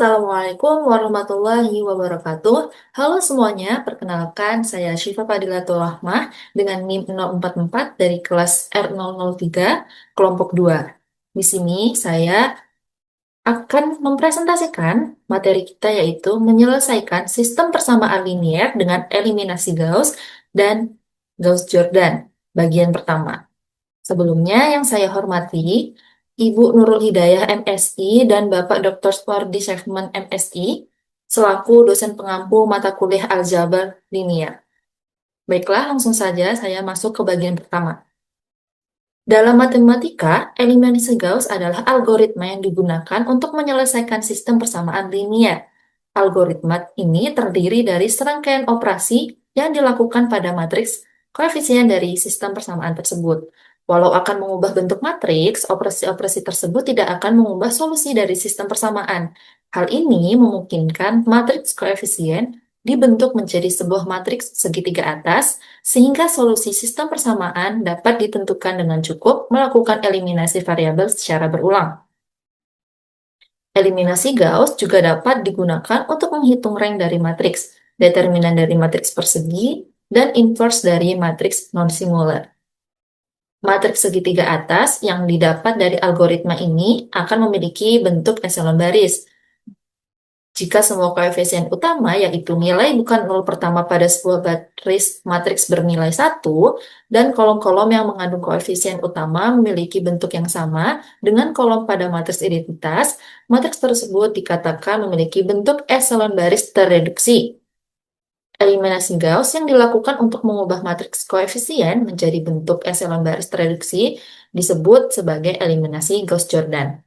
Assalamualaikum warahmatullahi wabarakatuh. Halo semuanya, perkenalkan saya Syifa Fadilatul Rahmah dengan NIM 044 dari kelas R003, kelompok 2. Di sini saya akan mempresentasikan materi kita yaitu menyelesaikan sistem persamaan linier dengan eliminasi Gauss dan Gauss-Jordan, bagian pertama. Sebelumnya yang saya hormati, Ibu Nurul Hidayah MSI dan Bapak Dr. Suwardi Syafman MSI selaku dosen pengampu mata kuliah Aljabar Linear. Baiklah, langsung saja saya masuk ke bagian pertama. Dalam matematika, eliminasi Gauss adalah algoritma yang digunakan untuk menyelesaikan sistem persamaan linier. Algoritma ini terdiri dari serangkaian operasi yang dilakukan pada matriks koefisien dari sistem persamaan tersebut. Walau akan mengubah bentuk matriks, operasi-operasi tersebut tidak akan mengubah solusi dari sistem persamaan. Hal ini memungkinkan matriks koefisien dibentuk menjadi sebuah matriks segitiga atas, sehingga solusi sistem persamaan dapat ditentukan dengan cukup melakukan eliminasi variabel secara berulang. Eliminasi Gauss juga dapat digunakan untuk menghitung rank dari matriks, determinan dari matriks persegi, dan inverse dari matriks non-singular. Matriks segitiga atas yang didapat dari algoritma ini akan memiliki bentuk echelon baris. Jika semua koefisien utama, yaitu nilai bukan nol pertama pada sebuah baris matriks bernilai 1, dan kolom-kolom yang mengandung koefisien utama memiliki bentuk yang sama dengan kolom pada matriks identitas, matriks tersebut dikatakan memiliki bentuk echelon baris terreduksi. Eliminasi Gauss yang dilakukan untuk mengubah matriks koefisien menjadi bentuk echelon baris terreduksi disebut sebagai eliminasi Gauss-Jordan.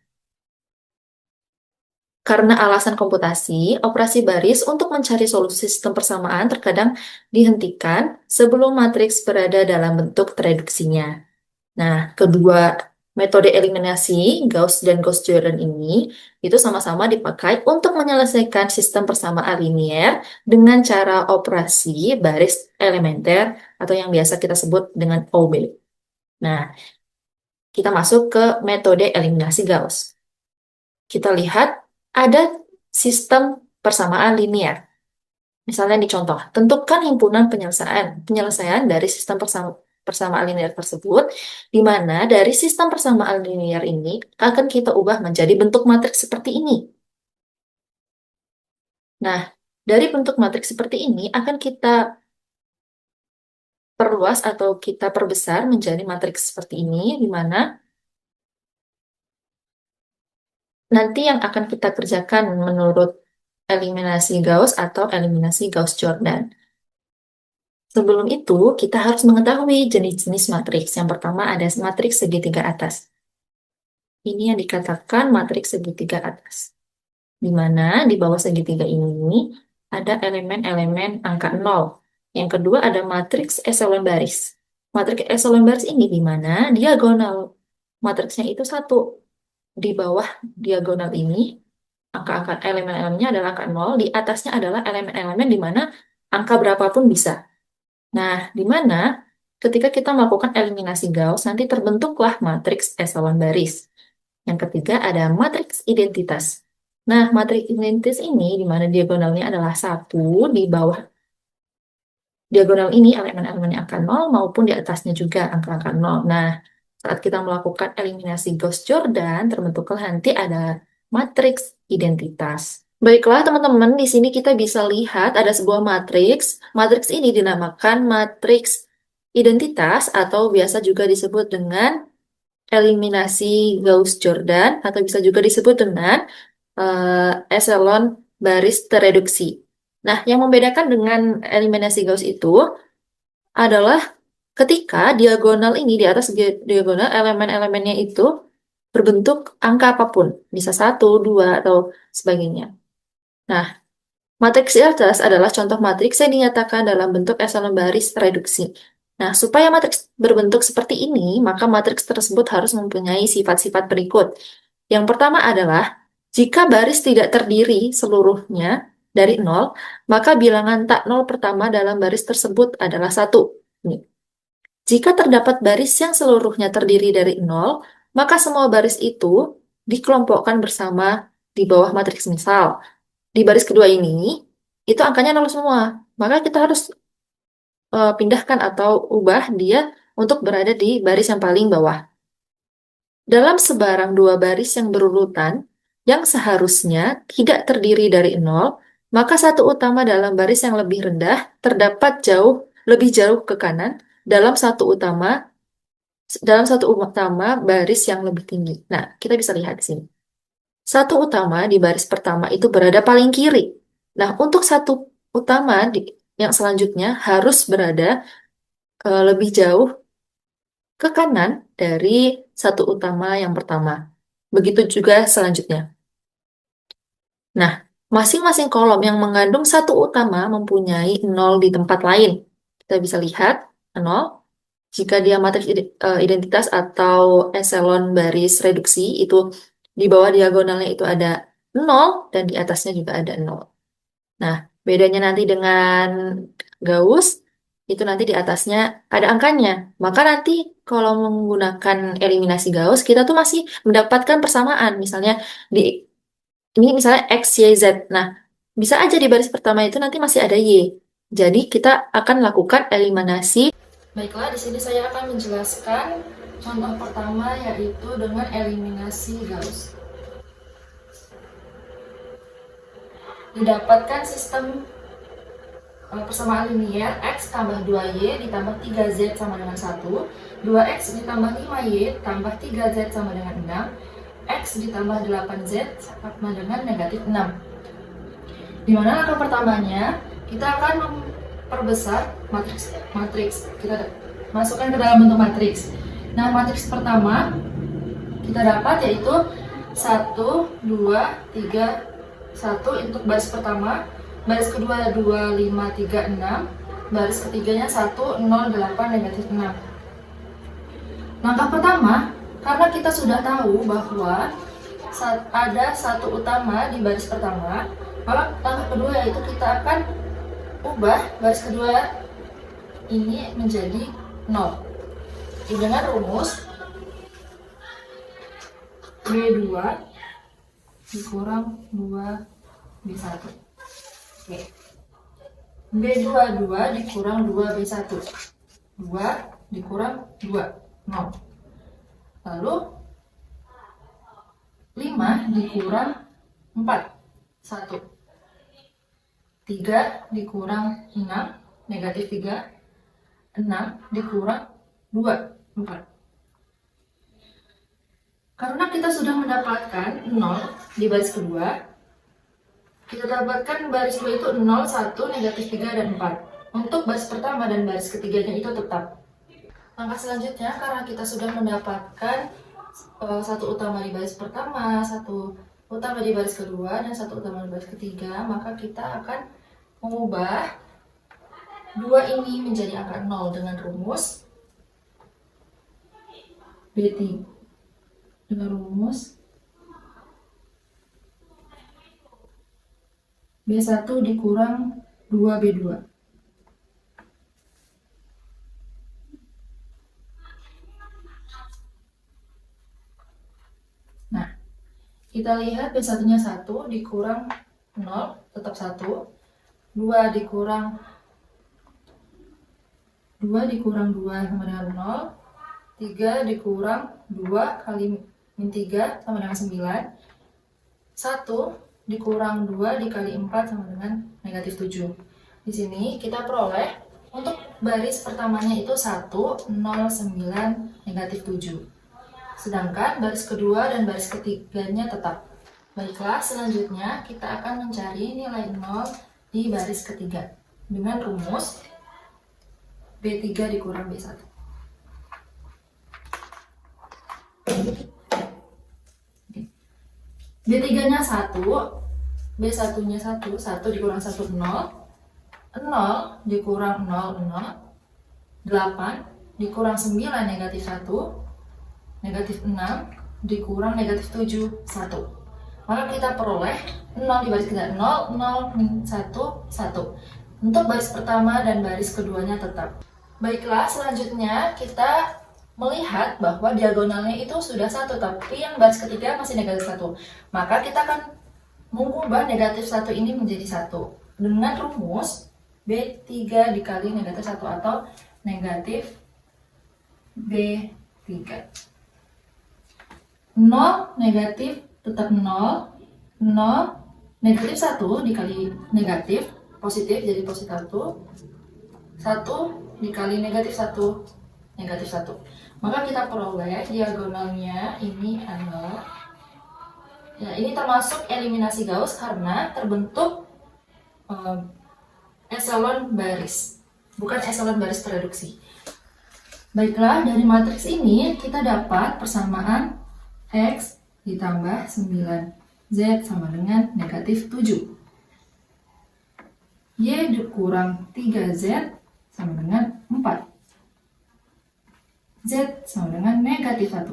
Karena alasan komputasi, operasi baris untuk mencari solusi sistem persamaan terkadang dihentikan sebelum matriks berada dalam bentuk tereduksinya. Nah, kedua metode eliminasi Gauss dan Gauss-Jordan ini itu sama-sama dipakai untuk menyelesaikan sistem persamaan linier dengan cara operasi baris elementer atau yang biasa kita sebut dengan OB. Nah, kita masuk ke metode eliminasi Gauss. Kita lihat ada sistem persamaan linier. Misalnya di contoh, tentukan himpunan penyelesaian dari sistem persamaan linier tersebut, di mana dari sistem persamaan linier ini akan kita ubah menjadi bentuk matriks seperti ini. Nah, dari bentuk matriks seperti ini akan kita perluas atau kita perbesar menjadi matriks seperti ini, di mana nanti yang akan kita kerjakan menurut eliminasi Gauss atau eliminasi Gauss-Jordan. Sebelum itu, kita harus mengetahui jenis-jenis matriks. Yang pertama ada matriks segitiga atas. Ini yang dikatakan matriks segitiga atas. Di mana di bawah segitiga ini ada elemen-elemen angka 0. Yang kedua ada matriks echelon baris. Matriks echelon baris ini di mana diagonal matriksnya itu 1. Di bawah diagonal ini, angka-angka elemen-elemennya adalah angka 0, di atasnya adalah elemen-elemen di mana angka berapapun bisa. Nah, di mana ketika kita melakukan eliminasi Gauss, nanti terbentuklah matriks echelon baris. Yang ketiga ada matriks identitas. Nah, matriks identitas ini di mana diagonalnya adalah 1, di bawah diagonal ini elemen-elemennya angka 0 maupun di atasnya juga angka-angka 0. Nah, saat kita melakukan eliminasi Gauss-Jordan, terbentuklah nanti ada matriks identitas. Baiklah, teman-teman, di sini kita bisa lihat ada sebuah matriks. Matriks ini dinamakan matriks identitas atau biasa juga disebut dengan eliminasi Gauss-Jordan atau bisa juga disebut dengan echelon baris tereduksi. Nah, yang membedakan dengan eliminasi Gauss itu adalah ketika diagonal ini, di atas diagonal, elemen-elemennya itu berbentuk angka apapun. Bisa 1, 2, atau sebagainya. Nah, matriks di atas adalah contoh matriks yang dinyatakan dalam bentuk echelon baris reduksi. Nah, supaya matriks berbentuk seperti ini, maka matriks tersebut harus mempunyai sifat-sifat berikut. Yang pertama adalah, jika baris tidak terdiri seluruhnya dari 0, maka bilangan tak 0 pertama dalam baris tersebut adalah 1. Nih. Jika terdapat baris yang seluruhnya terdiri dari 0, maka semua baris itu dikelompokkan bersama di bawah matriks. Misal, di baris kedua ini, itu angkanya 0 semua. Maka kita harus pindahkan atau ubah dia untuk berada di baris yang paling bawah. Dalam sebarang dua baris yang berurutan, yang seharusnya tidak terdiri dari 0, maka satu utama dalam baris yang lebih rendah terdapat lebih jauh ke kanan dalam satu utama baris yang lebih tinggi. Nah, kita bisa lihat di sini. Satu utama di baris pertama itu berada paling kiri. Nah, untuk satu utama yang selanjutnya harus berada lebih jauh ke kanan dari satu utama yang pertama. Begitu juga selanjutnya. Nah, masing-masing kolom yang mengandung satu utama mempunyai 0 di tempat lain. Kita bisa lihat 0. Jika dia matriks identitas atau eselon baris reduksi, itu di bawah diagonalnya itu ada 0 dan di atasnya juga ada 0. Nah, bedanya nanti dengan Gauss, itu nanti di atasnya ada angkanya. Maka nanti kalau menggunakan eliminasi Gauss, kita tuh masih mendapatkan persamaan. Misalnya di ini misalnya X, Y, Z. Nah, bisa aja di baris pertama itu nanti masih ada Y. Jadi kita akan lakukan eliminasi. Baiklah, di sini saya akan menjelaskan contoh pertama yaitu dengan eliminasi Gauss. Didapatkan sistem persamaan linear X tambah 2Y ditambah 3Z sama dengan 1, 2X ditambah 5Y tambah 3Z sama dengan 6, X ditambah 8Z sama dengan negatif 6. Dimana langkah pertamanya, kita akan memperbesar matriks. Kita masukkan ke dalam bentuk matriks. Nah, matriks pertama kita dapat yaitu 1, 2, 3, 1 untuk baris pertama, baris kedua 2, 5, 3, 6, baris ketiganya 1, 0, 8, negatif 6. Langkah pertama, karena kita sudah tahu bahwa ada satu utama di baris pertama, maka langkah kedua yaitu kita akan ubah baris kedua ini menjadi 0. Dengan rumus B2 dikurang 2B1. Oke. B22 dikurang 2B1. 2 dikurang 2, 0. Lalu 5 dikurang 4, 1. 3 dikurang 6, negatif 3. 6 dikurang 2, 4. Karena kita sudah mendapatkan 0 di baris kedua, kita dapatkan baris kedua itu 0, 1, negatif 3, dan 4. Untuk baris pertama dan baris ketiganya itu tetap. Langkah selanjutnya, karena kita sudah mendapatkan satu utama di baris pertama, satu utama di baris kedua, dan satu utama di baris ketiga, maka kita akan mengubah dua ini menjadi angka 0 dengan rumus B3. Dengan rumus B1 dikurang 2B2. Nah, kita lihat B1-nya 1 dikurang 0, tetap 1. 2 dikurang 2 sama dengan 0. 3 dikurang 2 kali min 3 sama dengan 9. 1 dikurang 2 dikali 4 sama dengan negatif 7. Di sini kita peroleh untuk baris pertamanya itu 1, 0, 9, negatif 7. Sedangkan baris kedua dan baris ketiganya tetap. Baiklah, selanjutnya kita akan mencari nilai 0 di baris ketiga dengan rumus B3 dikurang B1. B3-nya 1, B1-nya 1, 1 dikurang 1, 0, 0 dikurang 0, 0, 8 dikurang 9, negatif 1, negatif 6 dikurang negatif 7, 1. Maka kita peroleh 0 di baris ketiga, 0, 0, 1, 1. Untuk baris pertama dan baris keduanya tetap. Baiklah, selanjutnya kita melihat bahwa diagonalnya itu sudah 1, tapi yang baris ketiga masih negatif 1. Maka kita akan mengubah negatif 1 ini menjadi 1 dengan rumus B3 dikali negatif 1 atau negatif B3. 0 negatif tetap 0, 0 negatif 1 dikali negatif positif jadi positif 1, 1 dikali negatif 1, negatif 1. Maka kita peroleh diagonalnya ini 0. Ya, ini termasuk eliminasi Gauss karena terbentuk eselon baris, bukan eselon baris tereduksi. Baiklah, dari matriks ini kita dapat persamaan X ditambah 9Z sama dengan negatif 7. Y dikurang 3Z sama dengan 4. Z sama dengan negatif 1.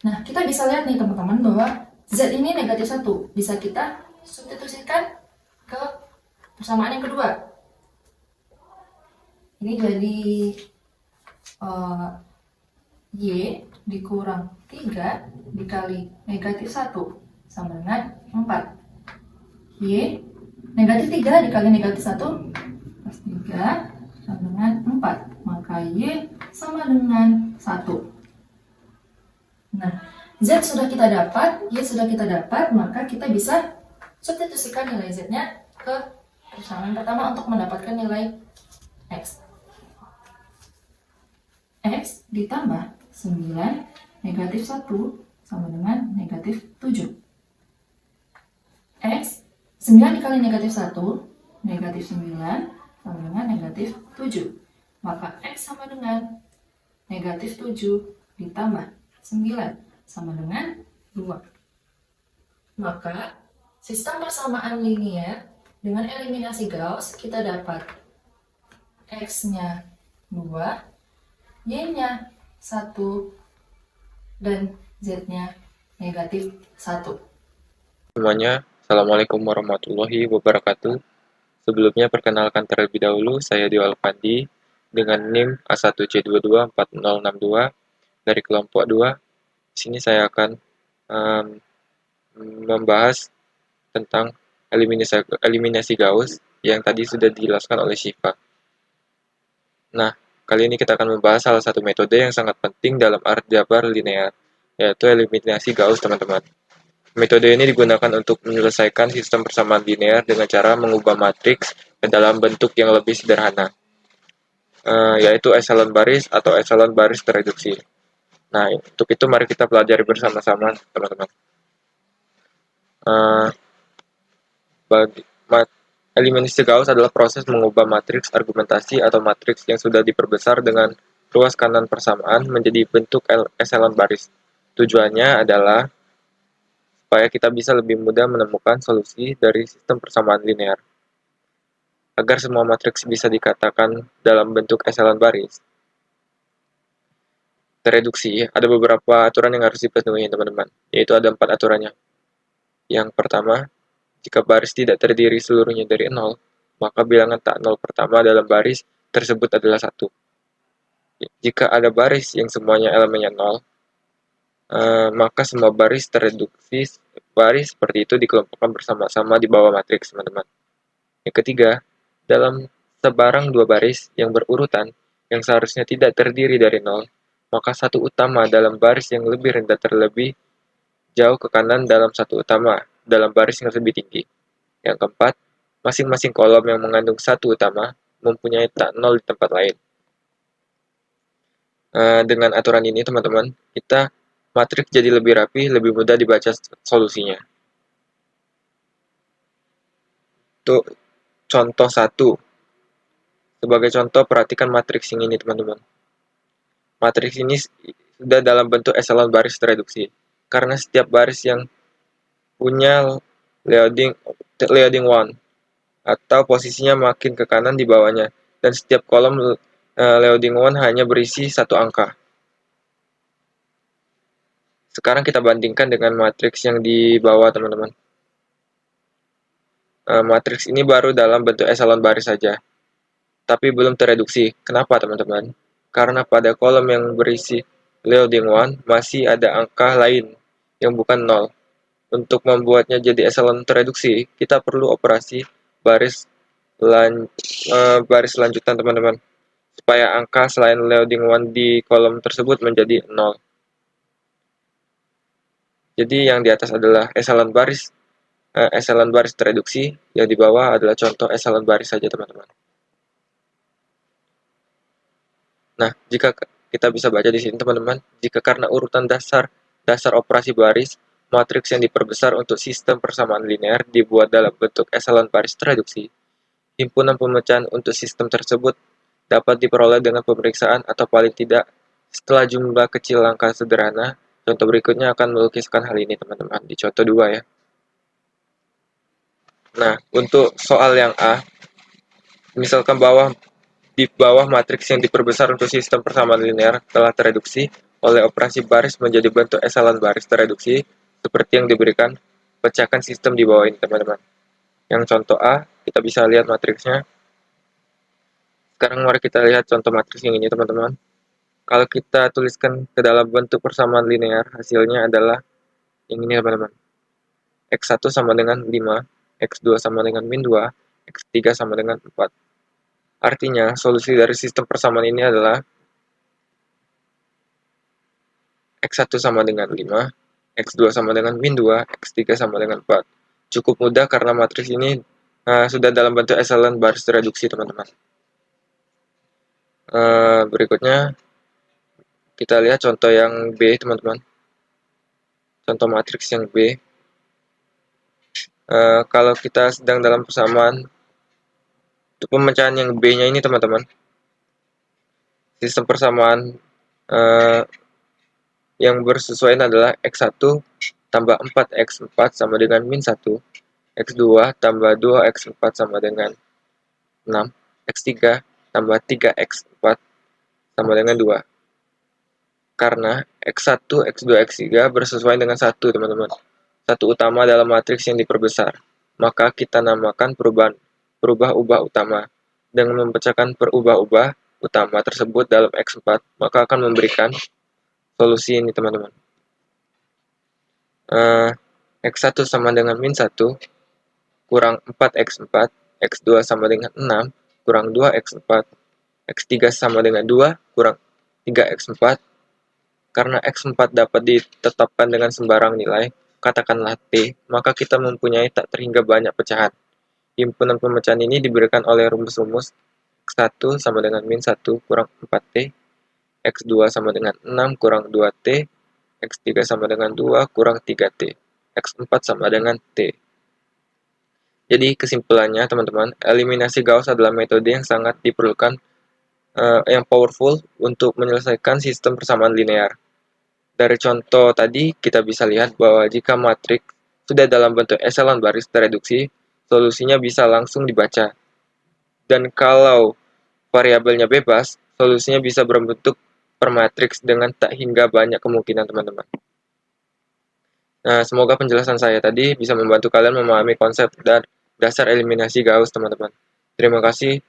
Nah, kita bisa lihat nih teman-teman bahwa Z ini negatif 1. Bisa kita substitusikan ke persamaan yang kedua. Ini jadi Y dikurang 3 dikali negatif 1 sama dengan 4. Y negatif 3 dikali negatif 1 plus 3 sama dengan 4. Maka Y sama dengan 1. Nah, Z sudah kita dapat, Y sudah kita dapat, maka kita bisa substitusikan nilai Z-nya ke persamaan pertama untuk mendapatkan nilai X. X ditambah 9 negatif 1 sama dengan negatif 7. X 9 dikali negatif 1 negatif 9 sama dengan negatif 7. Maka X sama dengan negatif 7 ditambah 9 sama dengan 2. Maka sistem persamaan linear dengan eliminasi Gauss kita dapat X-nya 2, Y-nya 1, dan Z-nya negatif 1. Semuanya, Assalamualaikum warahmatullahi wabarakatuh. Sebelumnya perkenalkan terlebih dahulu, saya Dio Alfandi dengan NIM A1C224062 dari kelompok 2. Di sini saya akan membahas tentang eliminasi Gauss yang tadi sudah dijelaskan oleh Syifa. Nah, kali ini kita akan membahas salah satu metode yang sangat penting dalam aljabar linear, yaitu eliminasi Gauss, teman-teman. Metode ini digunakan untuk menyelesaikan sistem persamaan linear dengan cara mengubah matriks ke dalam bentuk yang lebih sederhana, yaitu eselon baris atau eselon baris tereduksi. Nah, untuk itu mari kita pelajari bersama-sama, teman-teman. Eliminasi Gauss adalah proses mengubah matriks argumentasi atau matriks yang sudah diperbesar dengan ruas kanan persamaan menjadi bentuk eselon baris. Tujuannya adalah supaya kita bisa lebih mudah menemukan solusi dari sistem persamaan linear. Agar semua matriks bisa dikatakan dalam bentuk eselon baris tereduksi, ada beberapa aturan yang harus dipenuhi, teman-teman, yaitu ada 4 aturannya. Yang pertama, jika baris tidak terdiri seluruhnya dari 0, maka bilangan tak 0 pertama dalam baris tersebut adalah 1. Jika ada baris yang semuanya elemennya 0, maka semua baris tereduksi baris seperti itu dikelompokkan bersama-sama di bawah matriks, teman-teman. Yang ketiga, dalam sebarang dua baris yang berurutan yang seharusnya tidak terdiri dari 0, maka satu utama dalam baris yang lebih rendah terlebih jauh ke kanan dalam satu utama dalam baris yang lebih tinggi. Yang keempat, masing-masing kolom yang mengandung satu utama mempunyai tak 0 di tempat lain. Dengan aturan ini, teman-teman, kita matriks jadi lebih rapi, lebih mudah dibaca solusinya. Untuk contoh 1. Sebagai contoh, perhatikan matriks yang ini, teman-teman. Matriks ini sudah dalam bentuk eselon baris tereduksi, karena setiap baris yang punya leading 1 atau posisinya makin ke kanan di bawahnya, dan setiap kolom leading 1 hanya berisi satu angka. Sekarang kita bandingkan dengan matriks yang di bawah, teman-teman. Matriks ini baru dalam bentuk eselon baris saja, tapi belum tereduksi. Kenapa, teman-teman? Karena pada kolom yang berisi leading 1 masih ada angka lain yang bukan 0. Untuk membuatnya jadi eselon tereduksi, kita perlu operasi baris baris lanjutan teman-teman, supaya angka selain loading one di kolom tersebut menjadi 0. Jadi yang di atas adalah eselon baris tereduksi, yang di bawah adalah contoh eselon baris saja teman-teman. Nah, jika kita bisa baca di sini teman-teman, jika karena urutan dasar operasi baris, matriks yang diperbesar untuk sistem persamaan linear dibuat dalam bentuk eselon baris tereduksi, himpunan pemecahan untuk sistem tersebut dapat diperoleh dengan pemeriksaan atau paling tidak setelah jumlah kecil angka sederhana. Contoh berikutnya akan melukiskan hal ini teman-teman di contoh 2 ya. Nah, untuk soal yang A, misalkan di bawah matriks yang diperbesar untuk sistem persamaan linear telah tereduksi oleh operasi baris menjadi bentuk eselon baris tereduksi seperti yang diberikan. Pecahkan sistem di bawah ini teman-teman. Yang contoh A, kita bisa lihat matriksnya. Sekarang mari kita lihat contoh matriks yang ini teman-teman. Kalau kita tuliskan ke dalam bentuk persamaan linear, hasilnya adalah yang ini teman-teman. X1 sama dengan 5, X2 sama dengan min 2, X3 sama dengan 4. Artinya, solusi dari sistem persamaan ini adalah X1 sama dengan 5, X2 sama dengan min 2, X3 sama dengan 4. Cukup mudah karena matriks ini sudah dalam bentuk eselon baris reduksi teman-teman. Berikutnya, kita lihat contoh yang B teman-teman. Contoh matriks yang B. Kalau kita sedang dalam persamaan, untuk pemecahan yang B-nya ini teman-teman, sistem persamaan yang bersesuaian adalah X1 tambah 4X4 sama dengan min 1, X2 tambah 2X4 sama dengan 6, X3 tambah 3X4 sama dengan 2. Karena X1, X2, X3 bersesuaian dengan 1 teman-teman. Satu utama dalam matriks yang diperbesar. Maka kita namakan perubah-ubah utama. Dengan memecahkan perubah-ubah utama tersebut dalam X4, maka akan memberikan solusi ini teman-teman. X1 sama dengan min 1 kurang 4X4, X2 sama dengan 6 kurang 2X4, X3 sama dengan 2 kurang 3X4. Karena X4 dapat ditetapkan dengan sembarang nilai, katakanlah T, maka kita mempunyai tak terhingga banyak pecahan. Himpunan pemecahan ini diberikan oleh rumus-rumus X1 sama dengan min 1 kurang 4T, X2 sama dengan 6 kurang 2T, X3 sama dengan 2 kurang 3T, X4 sama dengan T. Jadi kesimpulannya teman-teman, eliminasi Gauss adalah metode yang sangat diperlukan, yang powerful untuk menyelesaikan sistem persamaan linear. Dari contoh tadi kita bisa lihat bahwa jika matriks sudah dalam bentuk eselon baris tereduksi, solusinya bisa langsung dibaca. Dan kalau variabelnya bebas, solusinya bisa berbentuk per matriks dengan tak hingga banyak kemungkinan teman-teman. Nah, semoga penjelasan saya tadi bisa membantu kalian memahami konsep dan dasar eliminasi Gauss teman-teman. Terima kasih.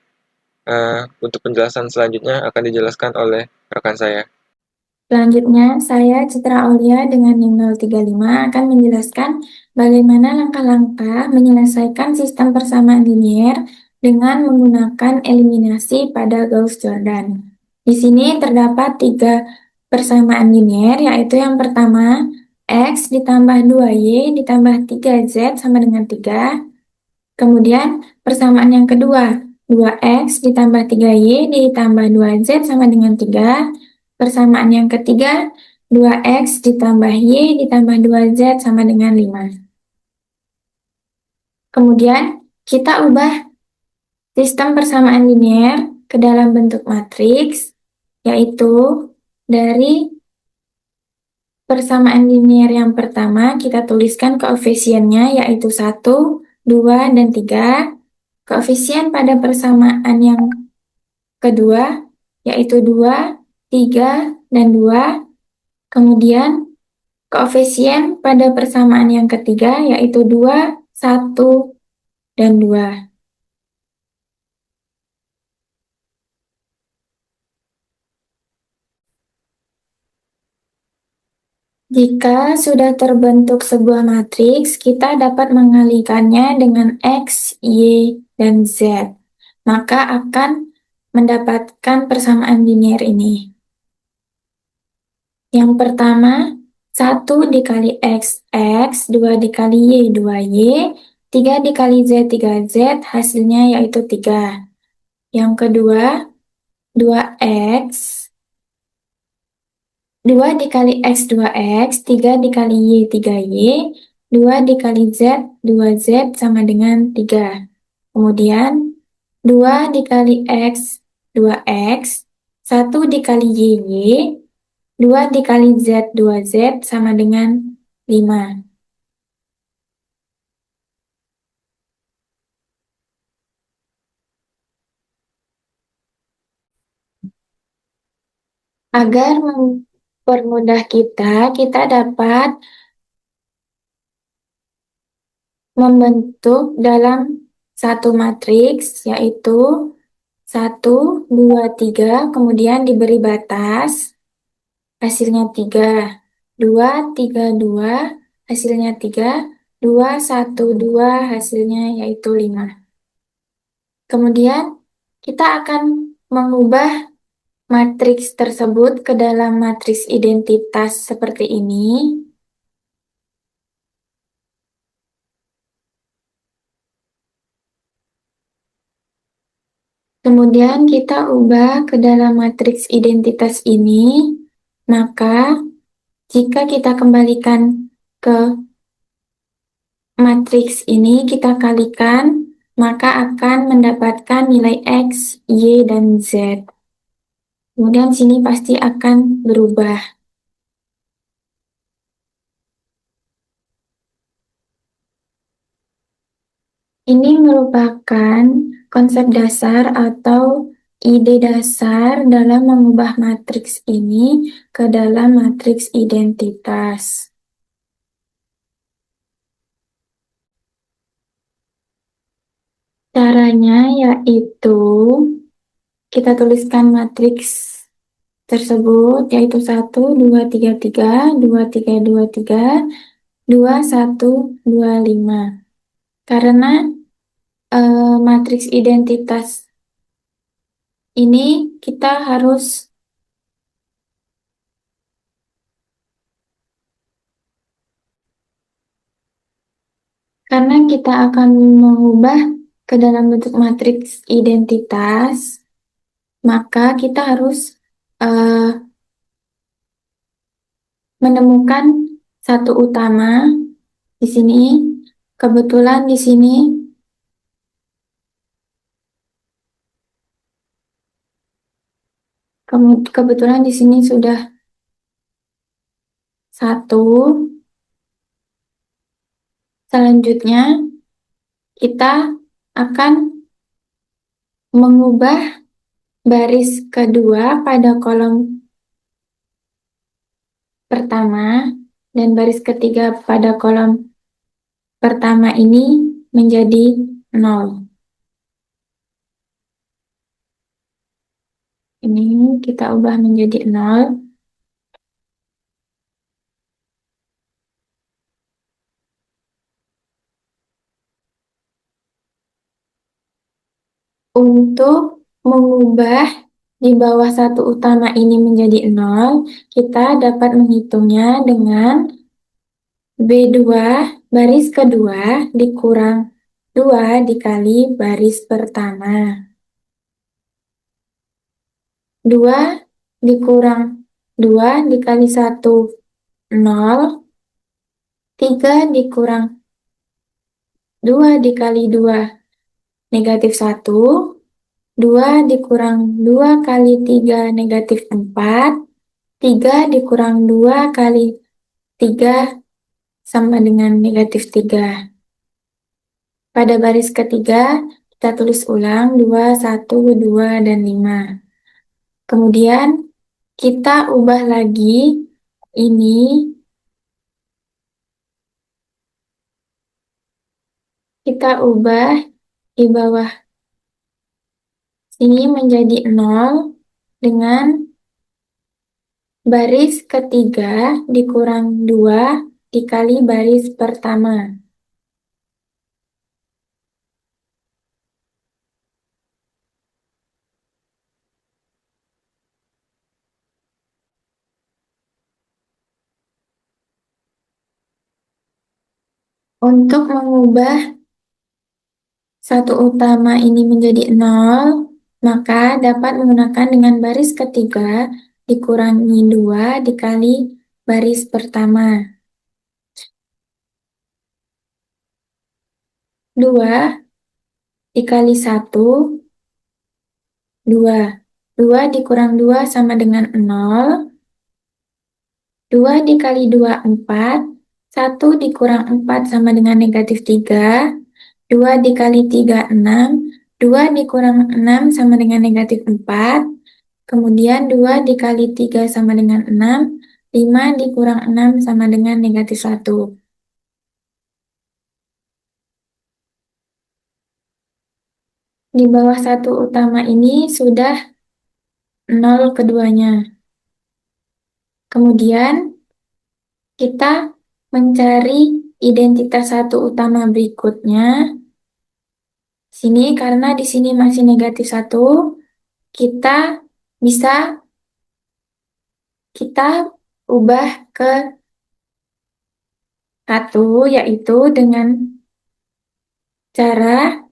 Untuk penjelasan selanjutnya akan dijelaskan oleh rekan saya. Selanjutnya, saya Citra Aulia dengan NIM 035 akan menjelaskan bagaimana langkah-langkah menyelesaikan sistem persamaan linier dengan menggunakan eliminasi pada Gauss-Jordan. Di sini terdapat 3 persamaan linier, yaitu yang pertama, X ditambah 2Y ditambah 3Z sama dengan 3. Kemudian, persamaan yang kedua, 2X ditambah 3Y ditambah 2Z sama dengan 3. Persamaan yang ketiga, 2X ditambah Y ditambah 2Z sama dengan 5. Kemudian, kita ubah sistem persamaan linear ke dalam bentuk matriks, yaitu dari persamaan linear yang pertama kita tuliskan koefisiennya yaitu 1, 2, dan 3. Koefisien pada persamaan yang kedua yaitu 2, 3, dan 2. Kemudian koefisien pada persamaan yang ketiga yaitu 2, 1, dan 2. Jika sudah terbentuk sebuah matriks, kita dapat mengalikannya dengan X, Y, dan Z. Maka akan mendapatkan persamaan linear ini. Yang pertama, 1 dikali X, X, 2 dikali Y, 2Y, 3 dikali Z, 3Z, hasilnya yaitu 3. Yang kedua, 2X, 2 dikali X, 2X, 3 dikali Y, 3Y, 2 dikali Z, 2Z sama dengan 3. Kemudian, 2 dikali X, 2X, 1 dikali Y, 2 dikali Z, 2Z sama dengan 5. Agar mempermudah kita dapat membentuk dalam satu matriks, yaitu 1, 2, 3, kemudian diberi batas, hasilnya 3. 2, 3, 2, hasilnya 3. 2, 1, 2, hasilnya yaitu 5. Kemudian kita akan mengubah matriks tersebut ke dalam matriks identitas seperti ini. Kemudian kita ubah ke dalam matriks identitas ini, maka jika kita kembalikan ke matriks ini, kita kalikan, maka akan mendapatkan nilai X, Y, dan Z. Kemudian sini pasti akan berubah. Ini merupakan konsep dasar atau ide dasar dalam mengubah matriks ini ke dalam matriks identitas. Caranya yaitu kita tuliskan matriks tersebut yaitu 1, 2, 3, 3, 2, 3, 2, 3, 2, 1, 2, 5. Karena matriks identitas ini kita harus karena kita akan mengubah ke dalam bentuk matriks identitas, maka kita harus menemukan satu utama di sini. Kebetulan di sini kebetulan di sini sudah 1. Selanjutnya kita akan mengubah baris kedua pada kolom pertama dan baris ketiga pada kolom pertama ini menjadi 0. Ini kita ubah menjadi 0. Untuk mengubah di bawah satu utama ini menjadi 0, kita dapat menghitungnya dengan B2 baris kedua dikurang 2 dikali baris pertama. 2 dikurang 2 dikali 1, 0. 3 dikurang 2 dikali 2, negatif 1. 2 dikurang 2 kali 3, negatif 4. 3 dikurang 2 kali 3 sama dengan negatif 3. Pada baris ketiga, kita tulis ulang 2, 1, 2, dan 5. Kemudian, kita ubah lagi ini. Kita ubah di bawah sini menjadi 0 dengan Baris ketiga dikurang 2 dikali baris pertama. Untuk mengubah satu utama ini menjadi 0, maka dapat menggunakan dengan baris ketiga dikurangi 2 dikali baris pertama. 2 dikali 1, 2. 2 dikurang 2 sama dengan 0. 2 dikali 2, 4. 1 dikurang 4 sama dengan negatif 3. 2 dikali 3, 6. 2 dikurang 6 sama dengan negatif 4. Kemudian 2 dikali 3 sama dengan 6. 5 dikurang 6 sama dengan negatif 1. Di bawah satu utama ini sudah 0 keduanya. Kemudian kita mencari identitas satu utama berikutnya. Sini karena di sini masih negatif 1, kita ubah ke 1, yaitu dengan cara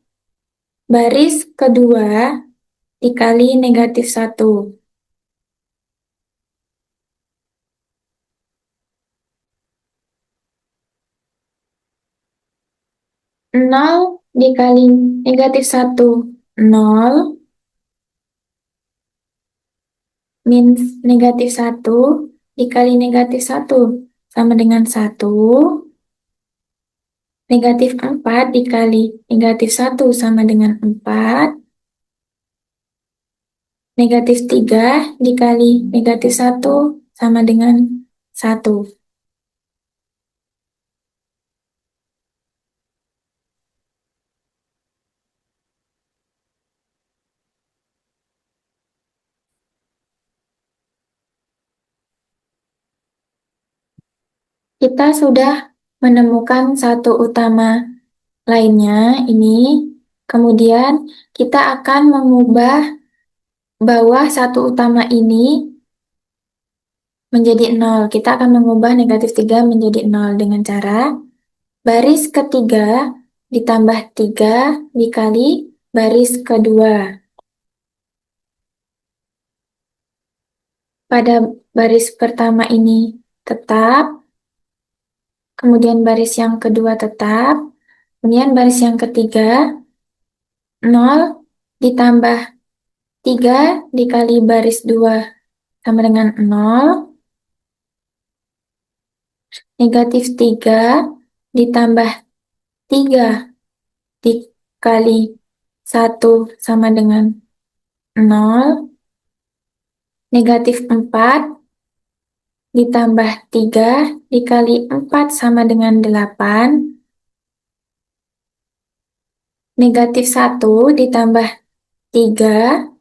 baris kedua dikali negatif 1. 0 dikali negatif 1, 0. Min negatif 1 dikali negatif 1 sama dengan 1. Negatif 4 dikali negatif 1 sama dengan 4. Negatif 3 dikali negatif 1 sama dengan 1. Kita sudah menemukan satu utama lainnya ini. Kemudian kita akan mengubah bawah satu utama ini menjadi 0. Kita akan mengubah negatif 3 menjadi 0 dengan cara baris ketiga ditambah 3 dikali baris kedua. Pada baris pertama ini tetap, kemudian baris yang kedua tetap, kemudian baris yang ketiga 0 ditambah 3 dikali baris 2 sama dengan 0. Negatif 3 ditambah 3 dikali 1 sama dengan 0. Negatif 4 ditambah 3 dikali 4 sama dengan 8. Negatif 1 ditambah 3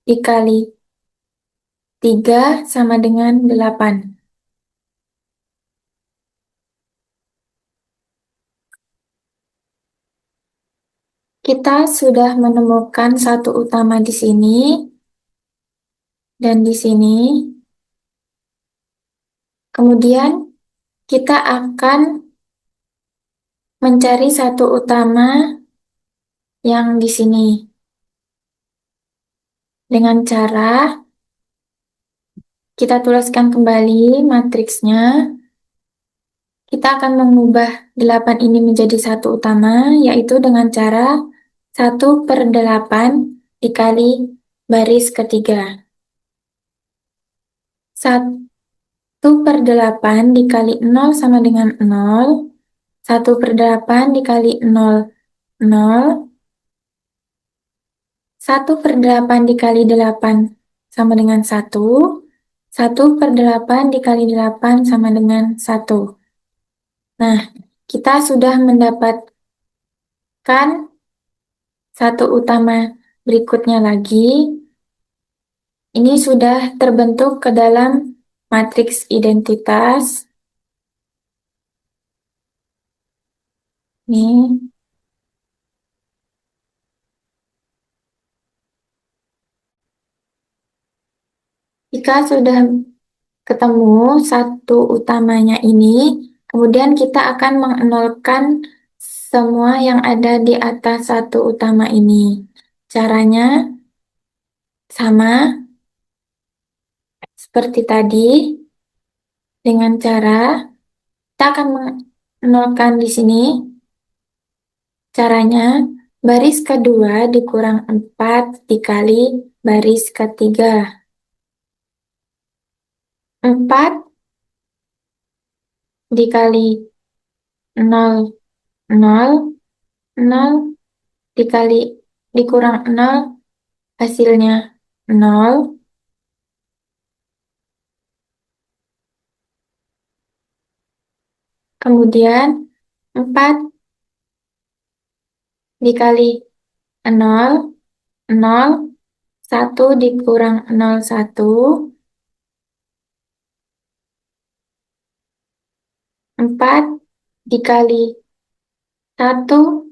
dikali 3 sama dengan 8. Kita sudah menemukan satu utama di sini dan di sini. Kemudian kita akan mencari satu utama yang di sini dengan cara kita tuliskan kembali matriksnya. Kita akan mengubah 8 ini menjadi satu utama, yaitu dengan cara 1/8 dikali baris ketiga. 1/8 dikali 0 sama dengan 0. 1/8 dikali 0, 0. 1/8 dikali 8 sama dengan 1. 1/8 dikali 8 sama dengan 1. Nah, kita sudah mendapatkan satu utama berikutnya lagi. Ini sudah terbentuk ke dalam matriks identitas. Nih, jika sudah ketemu satu utamanya ini, kemudian kita akan mengenolkan semua yang ada di atas satu utama ini. Caranya sama seperti tadi, dengan cara kita akan mengenolkan di sini. Caranya, baris kedua dikurang 4 dikali baris ketiga. 4 dikali 0, 0, 0 dikali dikurang 0, hasilnya 0. Kemudian 4 dikali 0, 0, 1 dikurang 0, 1, 4 dikali 1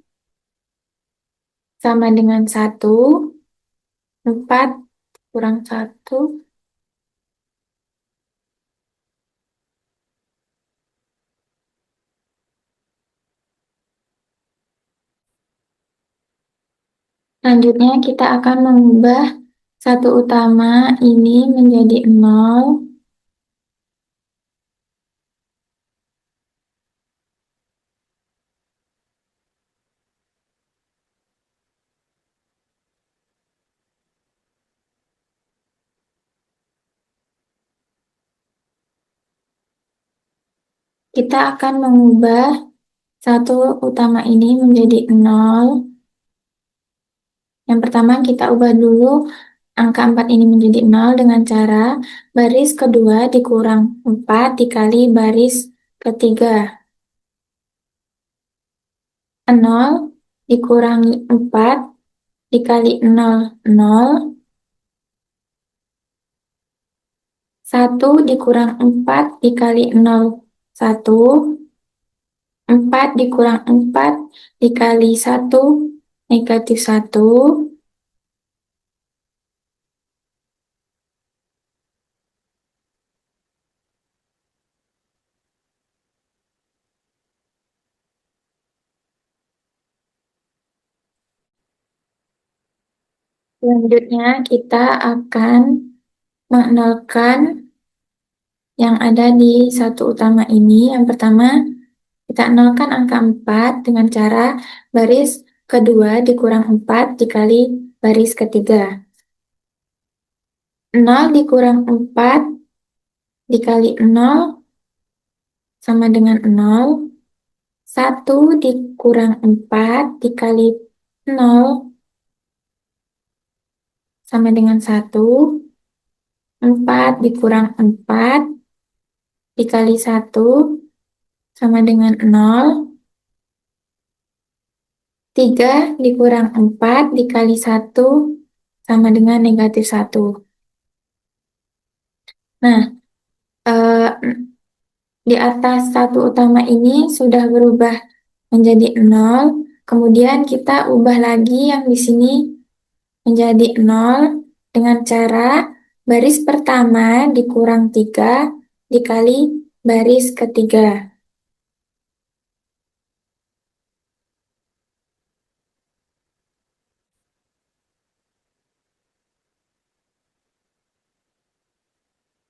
sama dengan 1, 4 kurang 1, selanjutnya kita akan mengubah satu utama ini menjadi 0. Kita akan mengubah satu utama ini menjadi 0. Yang pertama kita ubah dulu angka 4 ini menjadi 0 dengan cara baris kedua dikurang 4 dikali baris ketiga. 0 dikurangi 4 dikali 0, 0. 1 dikurang 4 dikali 0, 1. 4 dikurang 4 dikali 1, negatif 1. Selanjutnya kita akan mengenalkan yang ada di satu utama ini. Yang pertama, kita nolkan angka 4 dengan cara baris kedua dikurang 4 dikali baris ketiga. 0 dikurang 4 dikali 0 sama dengan 0. 1 dikurang 4 dikali 0 sama dengan 1. 4 dikurang 4 dikali 1 sama dengan 0. 3 dikurang 4 dikali 1 sama dengan negatif 1. Nah, di atas satu utama ini sudah berubah menjadi 0. Kemudian kita ubah lagi yang di sini menjadi 0 dengan cara baris pertama dikurang 3 dikali baris ketiga.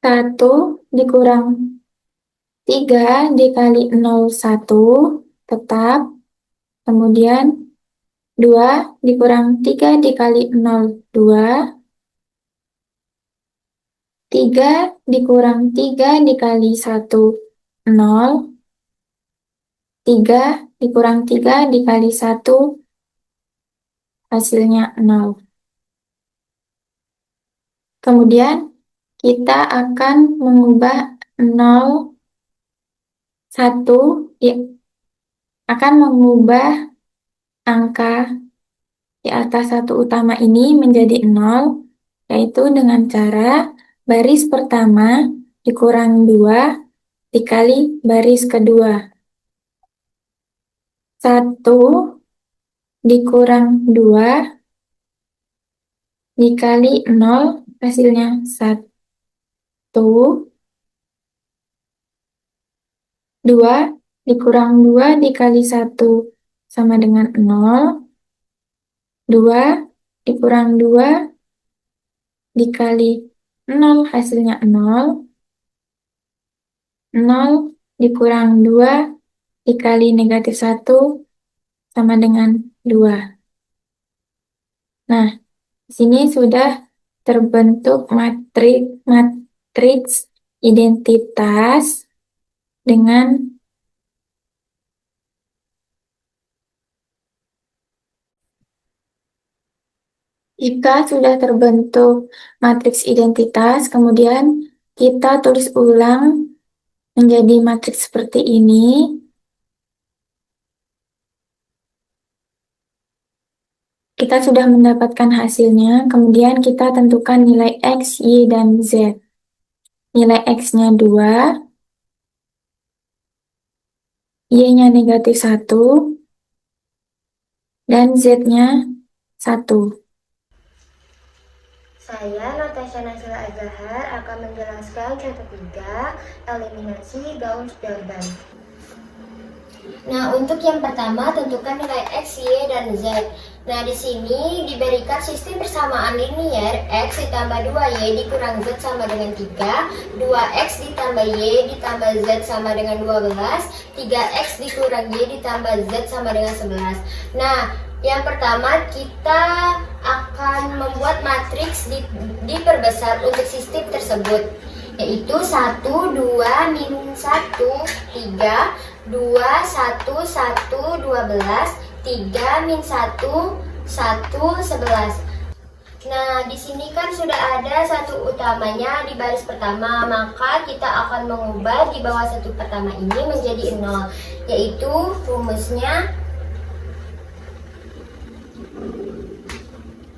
1 dikurang 3 dikali 0, 1 tetap. Kemudian 2 dikurang 3 dikali 0, 2. 3 dikurang 3 dikali 1, 0. 3 dikurang 3 dikali 1, hasilnya 0. Kemudian kita akan mengubah 0, 1, akan mengubah angka di atas satu utama ini menjadi 0 yaitu dengan cara baris pertama dikurang 2 dikali baris kedua. 1 dikurang 2 dikali 0 hasilnya 1. 2 dikurang 2 dikali 1 sama dengan 0. 2 dikurang 2 dikali 0 hasilnya 0. 0 dikurang 2 dikali negatif 1 sama dengan 2. Nah, di sini sudah terbentuk matriks identitas dengan jika sudah terbentuk matriks identitas, kemudian kita tulis ulang menjadi matriks seperti ini. Kita sudah mendapatkan hasilnya, kemudian kita tentukan nilai X, Y, dan Z. Nilai X-nya 2, Y-nya negatif 1, dan Z-nya 1. Saya, Natasha Nasila Azahar, akan menjelaskan contoh 3, eliminasi Gauss-Jordan. Nah, untuk yang pertama, tentukan nilai X, Y, dan Z. Nah, di sini diberikan sistem persamaan linier X ditambah 2Y dikurang Z sama dengan 3, 2X ditambah Y ditambah Z sama dengan 12, 3X dikurang Y ditambah Z sama dengan 11. Nah, yang pertama kita akan membuat matriks diperbesar untuk sistem tersebut, yaitu 1, 2, min 1, 3, 2, 1, 1, 12, 3, min 1, 1, 11. Nah, di sini kan sudah ada satu utamanya di baris pertama, maka kita akan mengubah di bawah satu pertama ini menjadi 0, yaitu rumusnya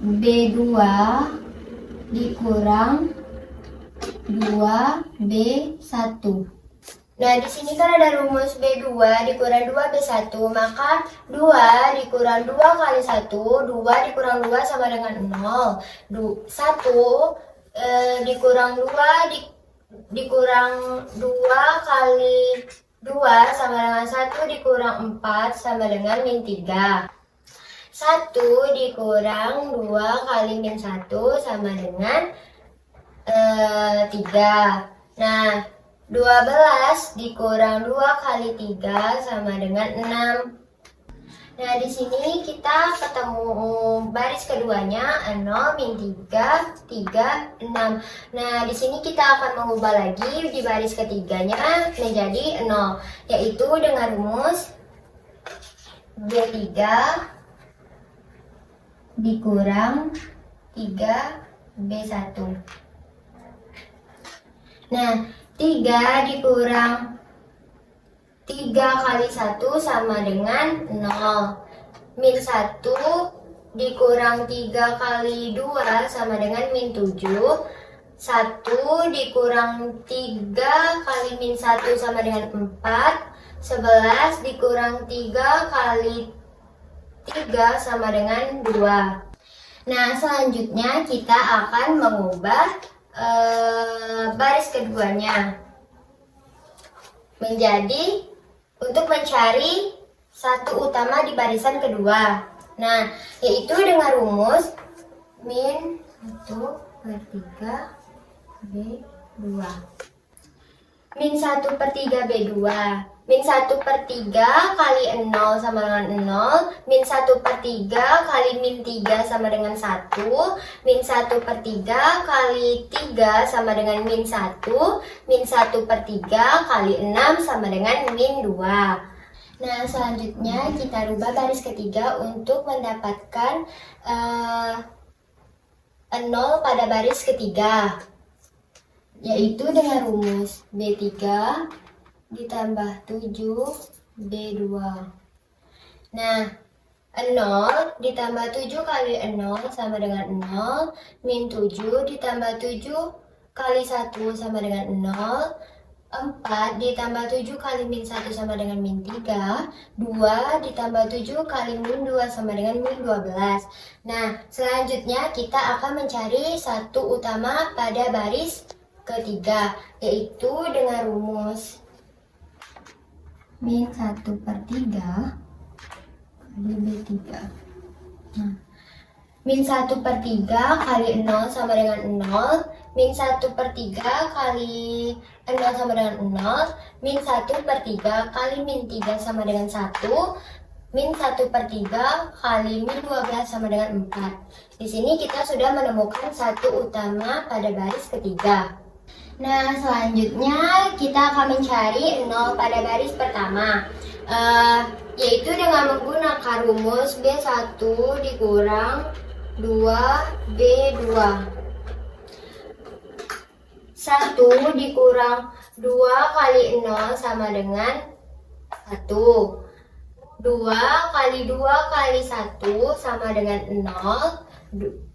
B2 dikurang 2B1. Nah, di sini kan ada rumus B2 dikurang 2B1, maka 2 dikurang 2 kali 1, 2 dikurang 2 sama dengan 0. 1 dikurang 2 dikurang 2 kali 2 sama dengan 1 dikurang 4 sama dengan min 3. 1 dikurang 2 kali min 1 sama dengan 3. Nah, 12 dikurang 2 kali 3 sama dengan 6. Nah, di sini kita ketemu baris keduanya 0, min 3, 3, 6. Nah, di sini kita akan mengubah lagi di baris ketiganya menjadi 0, yaitu dengan rumus B3 dikurang 3B1. Nah, 3 dikurang 3 kali 1 sama dengan 0. Min 1 dikurang 3 kali 2 sama dengan min 7. 1 dikurang 3 kali min 1 sama dengan 4. 11 dikurang 3 kali 3 sama dengan 2. Nah, selanjutnya kita akan mengubah baris keduanya menjadi untuk mencari satu utama di barisan kedua. Nah, yaitu dengan rumus min 1/3 B2. Min 1/3 B2. Min 1/3 kali 0 sama dengan 0. Min 1/3 kali min 3 sama dengan 1. Min 1/3 kali 3 sama dengan min 1. Min 1/3 kali 6 sama dengan min 2. Nah, selanjutnya kita rubah baris ketiga untuk mendapatkan 0 pada baris ketiga, yaitu dengan rumus B3 ditambah 7B2. Nah, 0 ditambah 7 kali 0 sama dengan 0, min 7 ditambah 7 kali 1 sama dengan 0, 4 ditambah 7 kali min 1 sama dengan min 3, 2 ditambah 7 kali min 2 sama dengan min 12. Nah, selanjutnya kita akan mencari satu utama pada baris ketiga, yaitu dengan rumus min 1/3 kali B3. Nah, min 1/3 kali 0 sama dengan 0, min 1/3 kali 0 sama dengan 0, min 1/3 kali min 3 sama dengan 1, min 1/3 kali min 12 sama dengan 4. Di sini kita sudah menemukan satu utama pada baris ketiga. Nah, selanjutnya kita akan mencari 0 pada baris pertama, yaitu dengan menggunakan rumus B1 dikurang 2B2. 1 dikurang 2 kali 0 sama dengan 1. 2 kali 2 kali 1 sama dengan 0.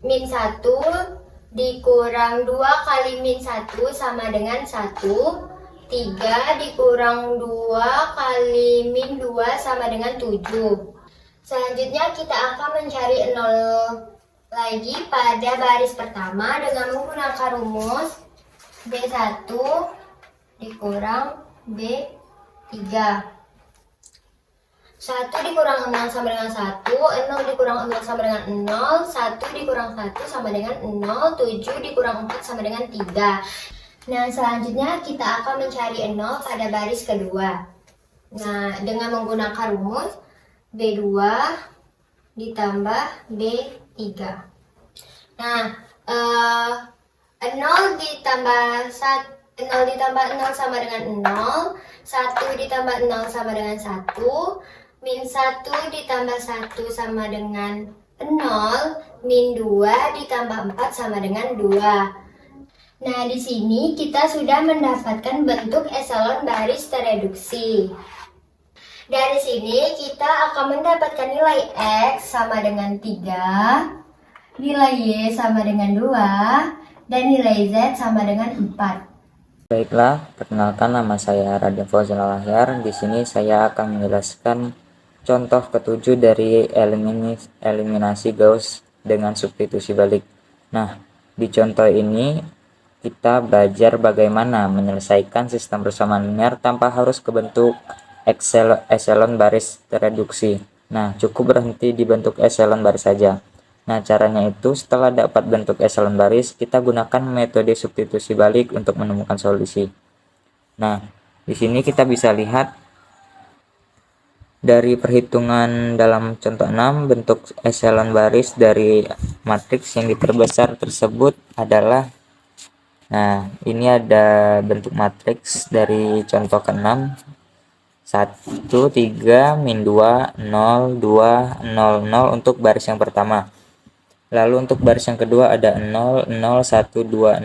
Min 1 dikurang 2 kali min 1 sama dengan 1. 3 dikurang 2 kali min 2 sama dengan 7. Selanjutnya kita akan mencari 0 lagi pada baris pertama dengan menggunakan rumus B1 dikurang B3. 1 dikurang 0 sama dengan 1, 0 dikurang 0 sama dengan 0, 1 dikurang 1 sama dengan 0, 7 dikurang 4 sama dengan 3. Nah, selanjutnya kita akan mencari 0 pada baris kedua. Nah, dengan menggunakan rumus B2 ditambah B3. Nah, 0 ditambah 0 sama dengan 0, 1 ditambah 0 sama dengan 1, min 1 ditambah 1 sama dengan 0, min 2 ditambah 4 sama dengan 2. Nah, di sini kita sudah mendapatkan bentuk eselon baris tereduksi. Dari sini kita akan mendapatkan nilai X sama dengan 3, nilai Y sama dengan 2, dan nilai Z sama dengan 4. Baiklah, perkenalkan nama saya Raden Fauzan Al-Ahyar. Di sini saya akan menjelaskan contoh ketujuh dari eliminasi Gauss dengan substitusi balik. Nah, di contoh ini kita belajar bagaimana menyelesaikan sistem persamaan linear tanpa harus ke bentuk eselon baris tereduksi. Nah, cukup berhenti di bentuk eselon baris saja. Nah, caranya itu setelah dapat bentuk eselon baris, kita gunakan metode substitusi balik untuk menemukan solusi. Nah, di sini kita bisa lihat dari perhitungan dalam contoh 6, bentuk eselon baris dari matriks yang diperbesar tersebut adalah, nah, ini ada bentuk matriks dari contoh ke-6, 1, 3, min 2, 0, 2, 0, 0 untuk baris yang pertama. Lalu untuk baris yang kedua ada 0, 0, 1, 2,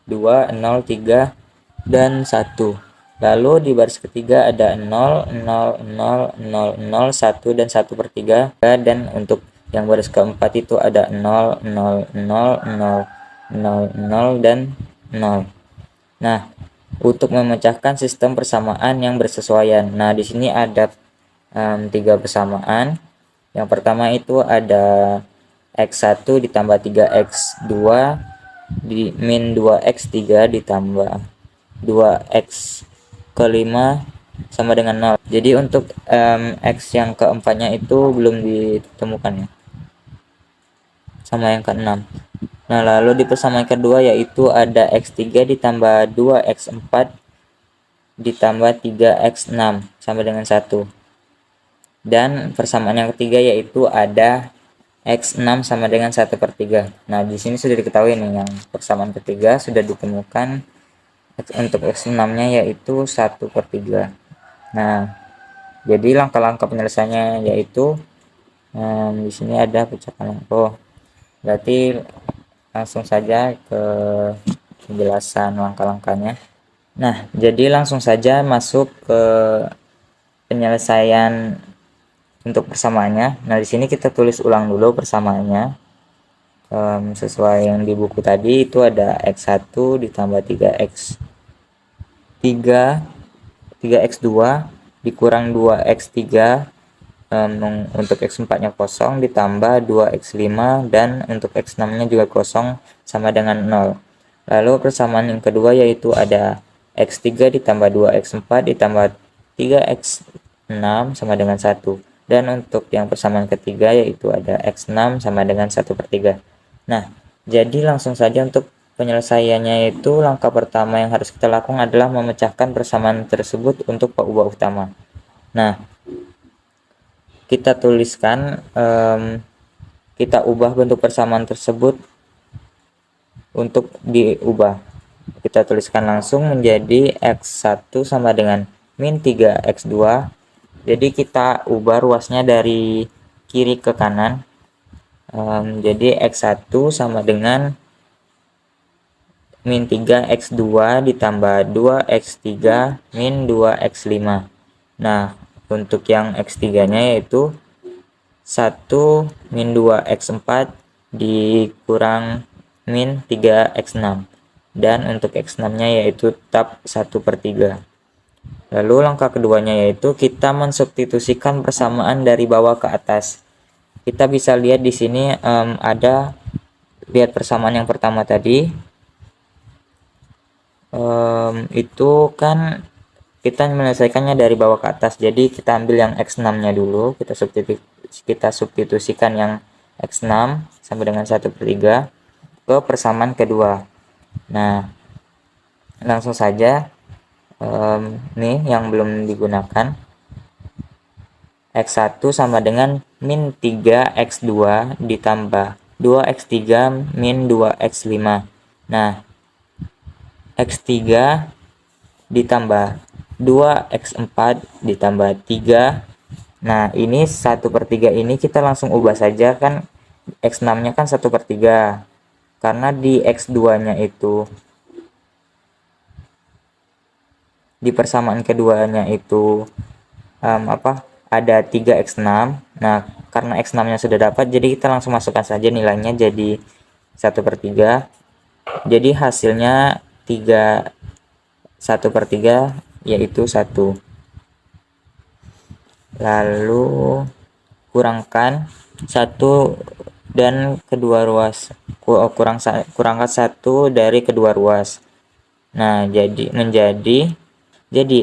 2, 0, 3, dan 1. Lalu di baris ketiga ada 0, 0, 0, 0, 0, 1, dan 1/3. Dan untuk yang baris keempat itu ada 0, 0, 0, 0, 0, 0, dan 0. Nah, untuk memecahkan sistem persamaan yang bersesuaian. Nah, di sini ada 3 persamaan. Yang pertama itu ada X1 ditambah 3X2 min 2X3 ditambah 2X ke-5 sama dengan 0. Jadi untuk X yang keempatnya itu belum ditemukan ya, sama yang ke-6. Nah, lalu di persamaan kedua yaitu ada X3 ditambah 2X4 ditambah 3X6 sama dengan 1. Dan persamaan yang ketiga yaitu ada X6 sama dengan 1/3. Nah, di sini sudah diketahui nih yang persamaan ketiga sudah ditemukan. Untuk X6-nya yaitu 1/3. Nah, jadi langkah-langkah penyelesaiannya yaitu di sini ada pecahan lampu. Berarti langsung saja ke penjelasan langkah-langkahnya. Nah, jadi langsung saja masuk ke penyelesaian untuk persamaannya. Nah, di sini kita tulis ulang dulu persamaannya. Sesuai yang di buku tadi itu ada X1 ditambah 3X 3X2 dikurang 2X3, untuk X4 nya kosong ditambah 2X5 dan untuk X6 nya juga kosong sama dengan 0. Lalu persamaan yang kedua yaitu ada X3 ditambah 2X4 ditambah 3X6 sama dengan 1. Dan untuk yang persamaan ketiga yaitu ada X6 sama dengan 1/3. Nah, jadi langsung saja untuk penyelesaiannya, yaitu langkah pertama yang harus kita lakukan adalah memecahkan persamaan tersebut untuk peubah utama. Nah, kita tuliskan, kita ubah bentuk persamaan tersebut untuk diubah. Kita tuliskan langsung menjadi X1 sama dengan min 3X2. Jadi kita ubah ruasnya dari kiri ke kanan. Jadi X1 sama dengan min 3X2 ditambah 2X3 min 2X5. Nah, untuk yang X3 nya yaitu 1 min 2X4 dikurang min 3X6. Dan untuk X6 nya yaitu tetap 1/3. Lalu langkah keduanya yaitu kita mensubstitusikan persamaan dari bawah ke atas. Kita bisa lihat di sini ada, lihat persamaan yang pertama tadi, itu kan kita menyelesaikannya dari bawah ke atas. Jadi kita ambil yang X6 nya dulu, kita substitusikan yang X6 sama dengan 1/3 ke persamaan kedua. Nah, langsung saja, nih yang belum digunakan, X1 sama dengan min 3X2 ditambah 2X3 min 2X5. Nah, X3 ditambah 2X4 ditambah 3. Nah, ini 1/3 ini kita langsung ubah saja, kan X6 nya kan 1/3. Karena di X2 nya itu, di persamaan keduanya itu ada 3X6. Nah, karena X6 nya sudah dapat, jadi kita langsung masukkan saja nilainya jadi 1/3. Jadi hasilnya 1/3 yaitu 1. Lalu kurangkan 1 dan kedua ruas, kurangkan 1 dari kedua ruas. Nah, jadi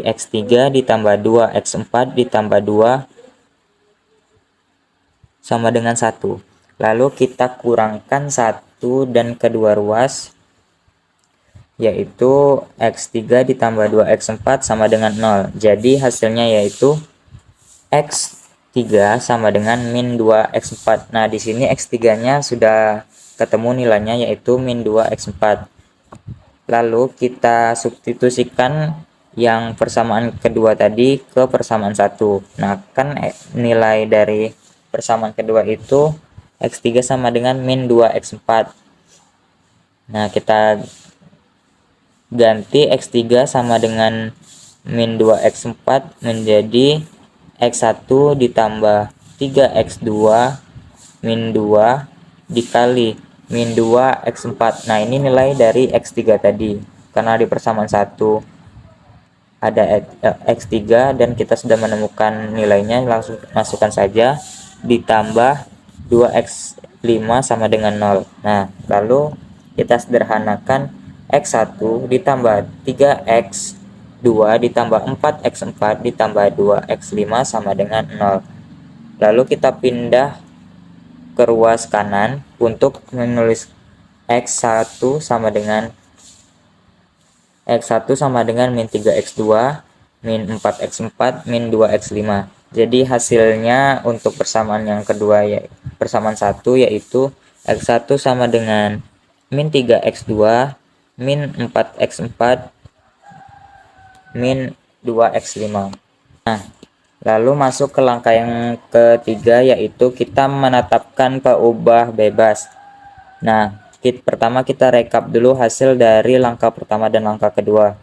X3 ditambah 2X4 ditambah 2 sama dengan 1. Lalu kita kurangkan 1 dan kedua ruas, yaitu X3 ditambah 2X4 sama dengan 0. Jadi hasilnya yaitu X3 sama dengan min 2X4. Nah, di sini X3 nya sudah ketemu nilainya yaitu min 2X4. Lalu kita substitusikan yang persamaan kedua tadi ke persamaan 1. Nah, kan nilai dari persamaan kedua itu X3 sama dengan min 2X4. Nah, kita ganti X3 sama dengan min 2X4 menjadi X1 ditambah 3X2 min 2 dikali min 2X4. Nah, ini nilai dari X3 tadi. Karena di persamaan 1 ada X3 dan kita sudah menemukan nilainya, langsung masukkan saja ditambah 2X5 sama dengan 0. Nah, lalu kita sederhanakan X1 ditambah 3X2 ditambah 4X4 ditambah 2X5 sama dengan 0. Lalu kita pindah ke ruas kanan untuk menulis X1 sama dengan min 3X2 min 4X4 min 2X5. Jadi hasilnya untuk persamaan yang kedua, persamaan 1, yaitu X1 sama dengan min 3X2 min 4X4 min 2X5. Nah, lalu masuk ke langkah yang ketiga, yaitu kita menetapkan peubah bebas. Nah, pertama kita rekap dulu hasil dari langkah pertama dan langkah kedua.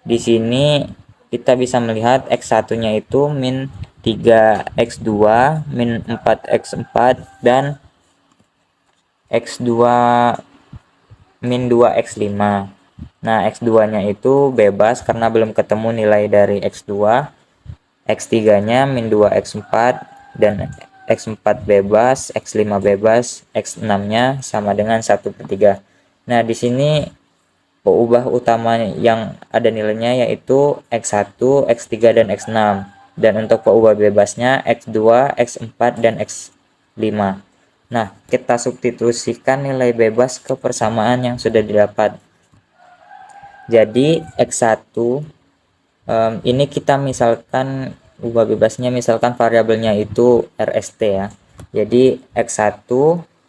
Di sini kita bisa melihat X1 nya itu min 3x2 min 4x4 dan x2 min 2x5. Nah, x2-nya itu bebas karena belum ketemu nilai dari x2. X3-nya min 2x4 dan x4 bebas, x5 bebas, x6-nya sama dengan 1/3. Nah, di sini peubah utama yang ada nilainya yaitu x1, x3, dan x6. Dan untuk peubah bebasnya x2, x4, dan x5. Nah, kita substitusikan nilai bebas ke persamaan yang sudah didapat. Jadi x1 ini kita misalkan ubah bebasnya, misalkan variabelnya itu RST ya. Jadi x1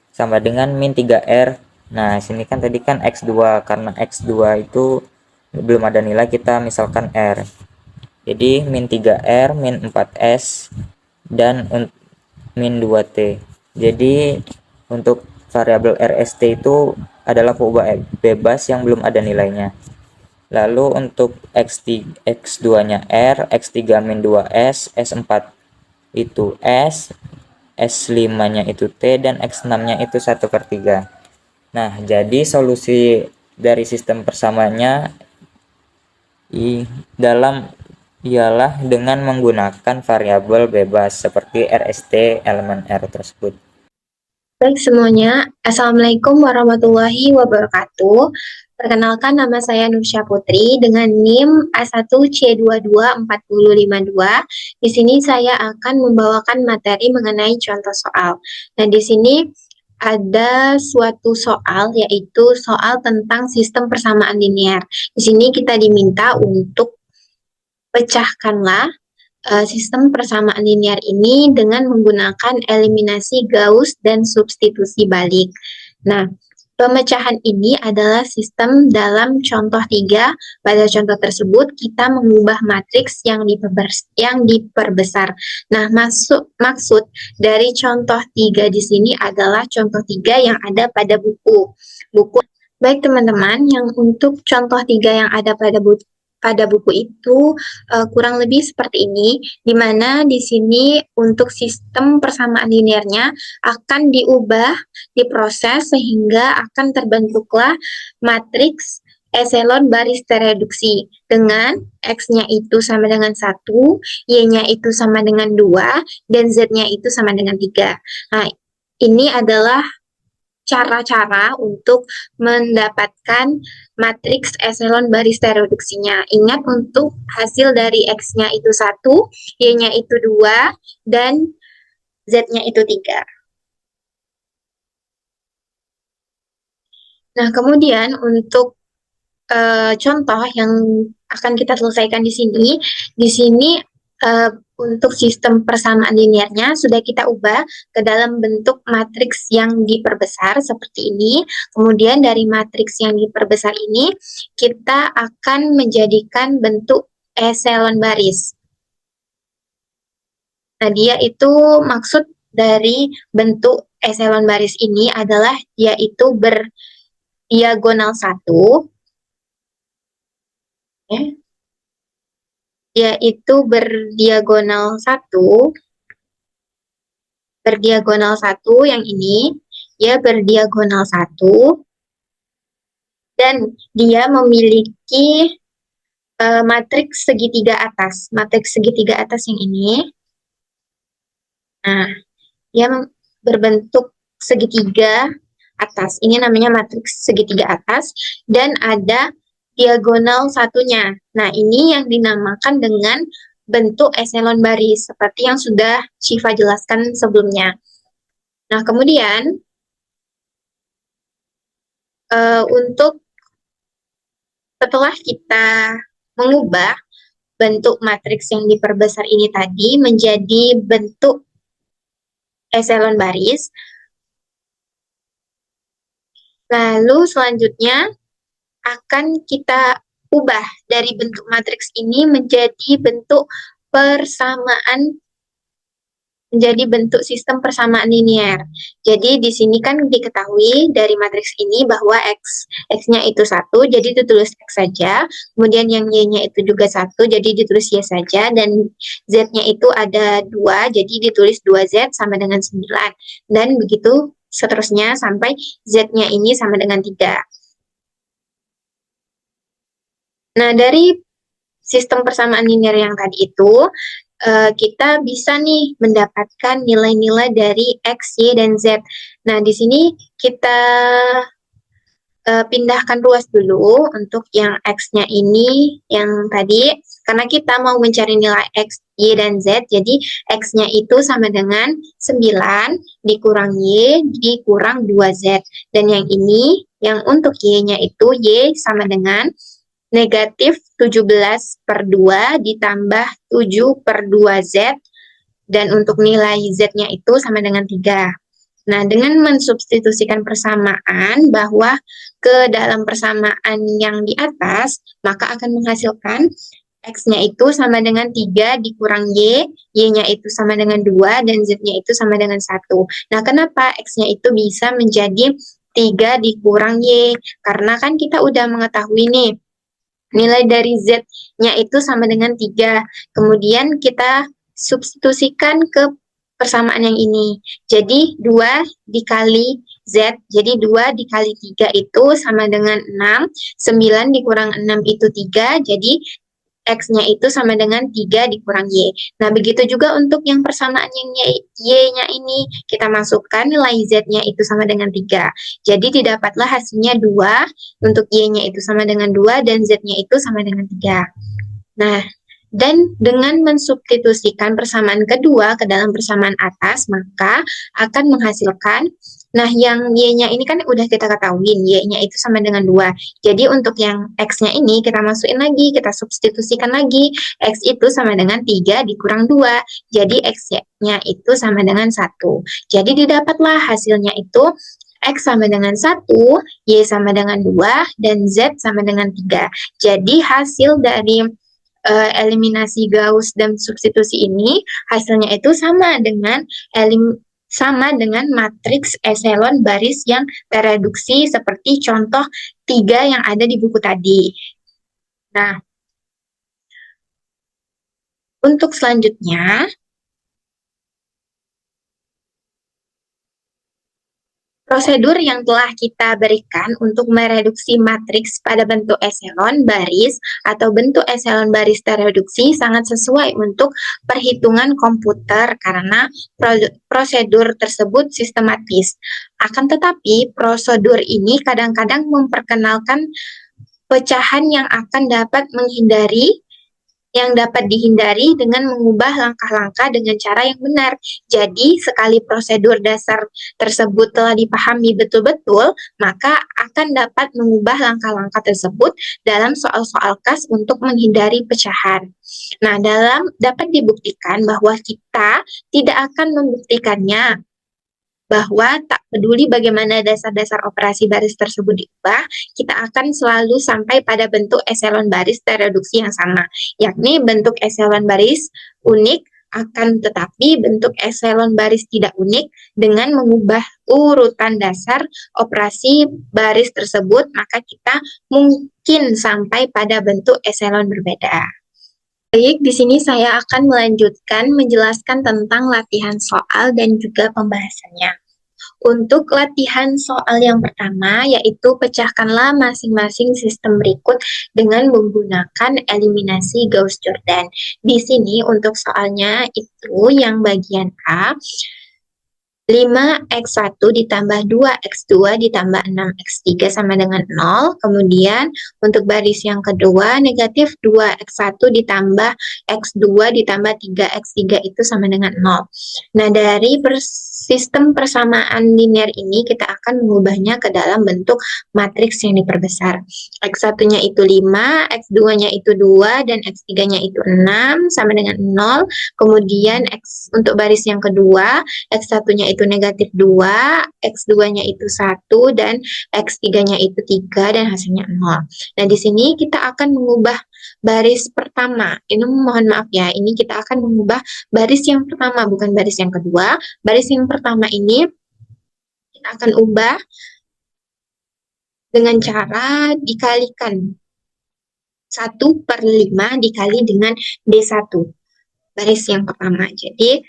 sama dengan min 3R. Nah, sini kan tadi kan x2, karena x2 itu belum ada nilai, kita misalkan R. Jadi min 3R min 4S dan min 2T. Jadi untuk variabel RST itu adalah peubah bebas yang belum ada nilainya. Lalu untuk x2-nya R, x3 min 2S, S4 itu S, S5-nya itu T, dan x6-nya itu 1/3. Nah, jadi solusi dari sistem persamaannya ialah dengan menggunakan variabel bebas seperti RST elemen R tersebut. Baik semuanya, Assalamualaikum warahmatullahi wabarakatuh. Perkenalkan, nama saya Nursya Putri dengan NIM A1C224052. Di sini saya akan membawakan materi mengenai contoh soal. Nah, di sini ada suatu soal, yaitu soal tentang sistem persamaan linear. Di sini kita diminta untuk pecahkanlah sistem persamaan linear ini dengan menggunakan eliminasi Gauss dan substitusi balik. Nah, pemecahan ini adalah sistem dalam contoh 3. Pada contoh tersebut, kita mengubah matriks yang diperbesar. Nah, maksud dari contoh 3 di sini adalah contoh 3 yang ada pada buku. Baik teman-teman, yang untuk contoh 3 yang ada pada buku itu kurang lebih seperti ini, di mana di sini untuk sistem persamaan linearnya akan diproses sehingga akan terbentuklah matriks eselon baris tereduksi dengan X-nya itu sama dengan 1, Y-nya itu sama dengan 2, dan Z-nya itu sama dengan 3. Nah, ini adalah cara-cara untuk mendapatkan matriks eselon baris tereduksinya. Ingat, untuk hasil dari X-nya itu 1, Y-nya itu 2, dan Z-nya itu 3. Nah, kemudian untuk contoh yang akan kita selesaikan di sini untuk sistem persamaan linearnya sudah kita ubah ke dalam bentuk matriks yang diperbesar seperti ini. Kemudian dari matriks yang diperbesar ini kita akan menjadikan bentuk eselon baris. Nah, dia itu maksud dari bentuk eselon baris ini adalah dia itu berdiagonal 1. Ya. Dia itu berdiagonal 1 yang ini, dia berdiagonal 1 dan dia memiliki matriks segitiga atas yang ini. Nah, dia berbentuk segitiga atas, ini namanya matriks segitiga atas, dan ada diagonal satunya. Nah, ini yang dinamakan dengan bentuk eselon baris, seperti yang sudah Syifa jelaskan sebelumnya. Nah, kemudian untuk setelah kita mengubah bentuk matriks yang diperbesar ini tadi menjadi bentuk eselon baris, lalu selanjutnya akan kita ubah dari bentuk matriks ini menjadi bentuk persamaan menjadi bentuk sistem persamaan linier. Jadi di sini kan diketahui dari matriks ini bahwa X-nya itu 1, jadi ditulis X saja. Kemudian yang Y-nya itu juga 1, jadi ditulis Y saja. Dan Z-nya itu ada 2, jadi ditulis 2Z sama dengan 9. Dan begitu seterusnya sampai Z-nya ini sama dengan 3. Nah, dari sistem persamaan linier yang tadi itu, kita bisa nih mendapatkan nilai-nilai dari X, Y, dan Z. Nah, di sini kita pindahkan ruas dulu untuk yang X-nya ini, yang tadi, karena kita mau mencari nilai X, Y, dan Z, jadi X-nya itu sama dengan 9 dikurang Y dikurang 2Z. Dan yang ini, yang untuk Y-nya itu, Y sama dengan negatif 17/2 ditambah 7/2Z, dan untuk nilai Z-nya itu sama dengan 3. Nah, dengan mensubstitusikan persamaan bahwa ke dalam persamaan yang di atas, maka akan menghasilkan X-nya itu sama dengan 3 dikurang Y, Y-nya itu sama dengan 2, dan Z-nya itu sama dengan 1. Nah, kenapa X-nya itu bisa menjadi 3 dikurang Y? Karena kan kita udah mengetahui nih, nilai dari Z-nya itu sama dengan 3. Kemudian kita substitusikan ke persamaan yang ini. Jadi 2 dikali Z, jadi 2 dikali 3 itu sama dengan 6. 9 dikurang 6 itu 3, jadi X-nya itu sama dengan 3 dikurang Y. Nah, begitu juga untuk yang persamaan yang Y-nya ini. Kita masukkan nilai Z-nya itu sama dengan 3. Jadi didapatlah hasilnya 2, untuk Y-nya itu sama dengan 2, dan Z-nya itu sama dengan 3. Nah, dan dengan mensubstitusikan persamaan kedua ke dalam persamaan atas, maka akan menghasilkan, nah yang Y-nya ini kan udah kita ketahuin, Y-nya itu sama dengan 2. Jadi untuk yang X-nya ini kita masukin lagi, kita substitusikan lagi. X itu sama dengan 3 dikurang 2. Jadi X-nya itu sama dengan 1. Jadi didapatlah hasilnya itu X sama dengan 1, Y sama dengan 2, dan Z sama dengan 3. Jadi hasil dari eliminasi Gauss dan substitusi ini, hasilnya itu sama dengan matriks eselon baris yang tereduksi seperti contoh 3 yang ada di buku tadi. Nah, untuk selanjutnya, prosedur yang telah kita berikan untuk mereduksi matriks pada bentuk eselon baris atau bentuk eselon baris tereduksi sangat sesuai untuk perhitungan komputer karena prosedur tersebut sistematis. Akan tetapi, prosedur ini kadang-kadang memperkenalkan pecahan yang dapat dihindari dengan mengubah langkah-langkah dengan cara yang benar. Jadi, sekali prosedur dasar tersebut telah dipahami betul-betul, maka akan dapat mengubah langkah-langkah tersebut dalam soal-soal khas untuk menghindari pecahan. Nah, dapat dibuktikan bahwa kita tidak akan membuktikannya, bahwa tak peduli bagaimana dasar-dasar operasi baris tersebut diubah, kita akan selalu sampai pada bentuk eselon baris tereduksi yang sama, yakni bentuk eselon baris unik, akan tetapi bentuk eselon baris tidak unik. Dengan mengubah urutan dasar operasi baris tersebut, maka kita mungkin sampai pada bentuk eselon berbeda. Baik, di sini saya akan melanjutkan menjelaskan tentang latihan soal dan juga pembahasannya. Untuk latihan soal yang pertama, yaitu pecahkanlah masing-masing sistem berikut dengan menggunakan eliminasi Gauss-Jordan. Di sini untuk soalnya itu yang bagian A, 5x1 ditambah 2x2 ditambah 6x3 sama dengan 0. Kemudian untuk baris yang kedua, negatif 2x1 ditambah x2 ditambah 3x3 itu sama dengan 0. Nah, dari sistem persamaan linear ini kita akan mengubahnya ke dalam bentuk matriks yang diperbesar. X1-nya itu 5, x2-nya itu 2, dan x3-nya itu 6 sama dengan 0. Kemudian untuk baris yang kedua, x1-nya itu itu negatif 2, X2-nya itu 1, dan X3-nya itu 3, dan hasilnya 0. Nah, di sini kita akan mengubah baris pertama. Ini mohon maaf ya, ini kita akan mengubah baris yang pertama, bukan baris yang kedua. Baris yang pertama ini kita akan ubah dengan cara dikalikan 1/5 dikali dengan D1. Baris yang pertama. Jadi,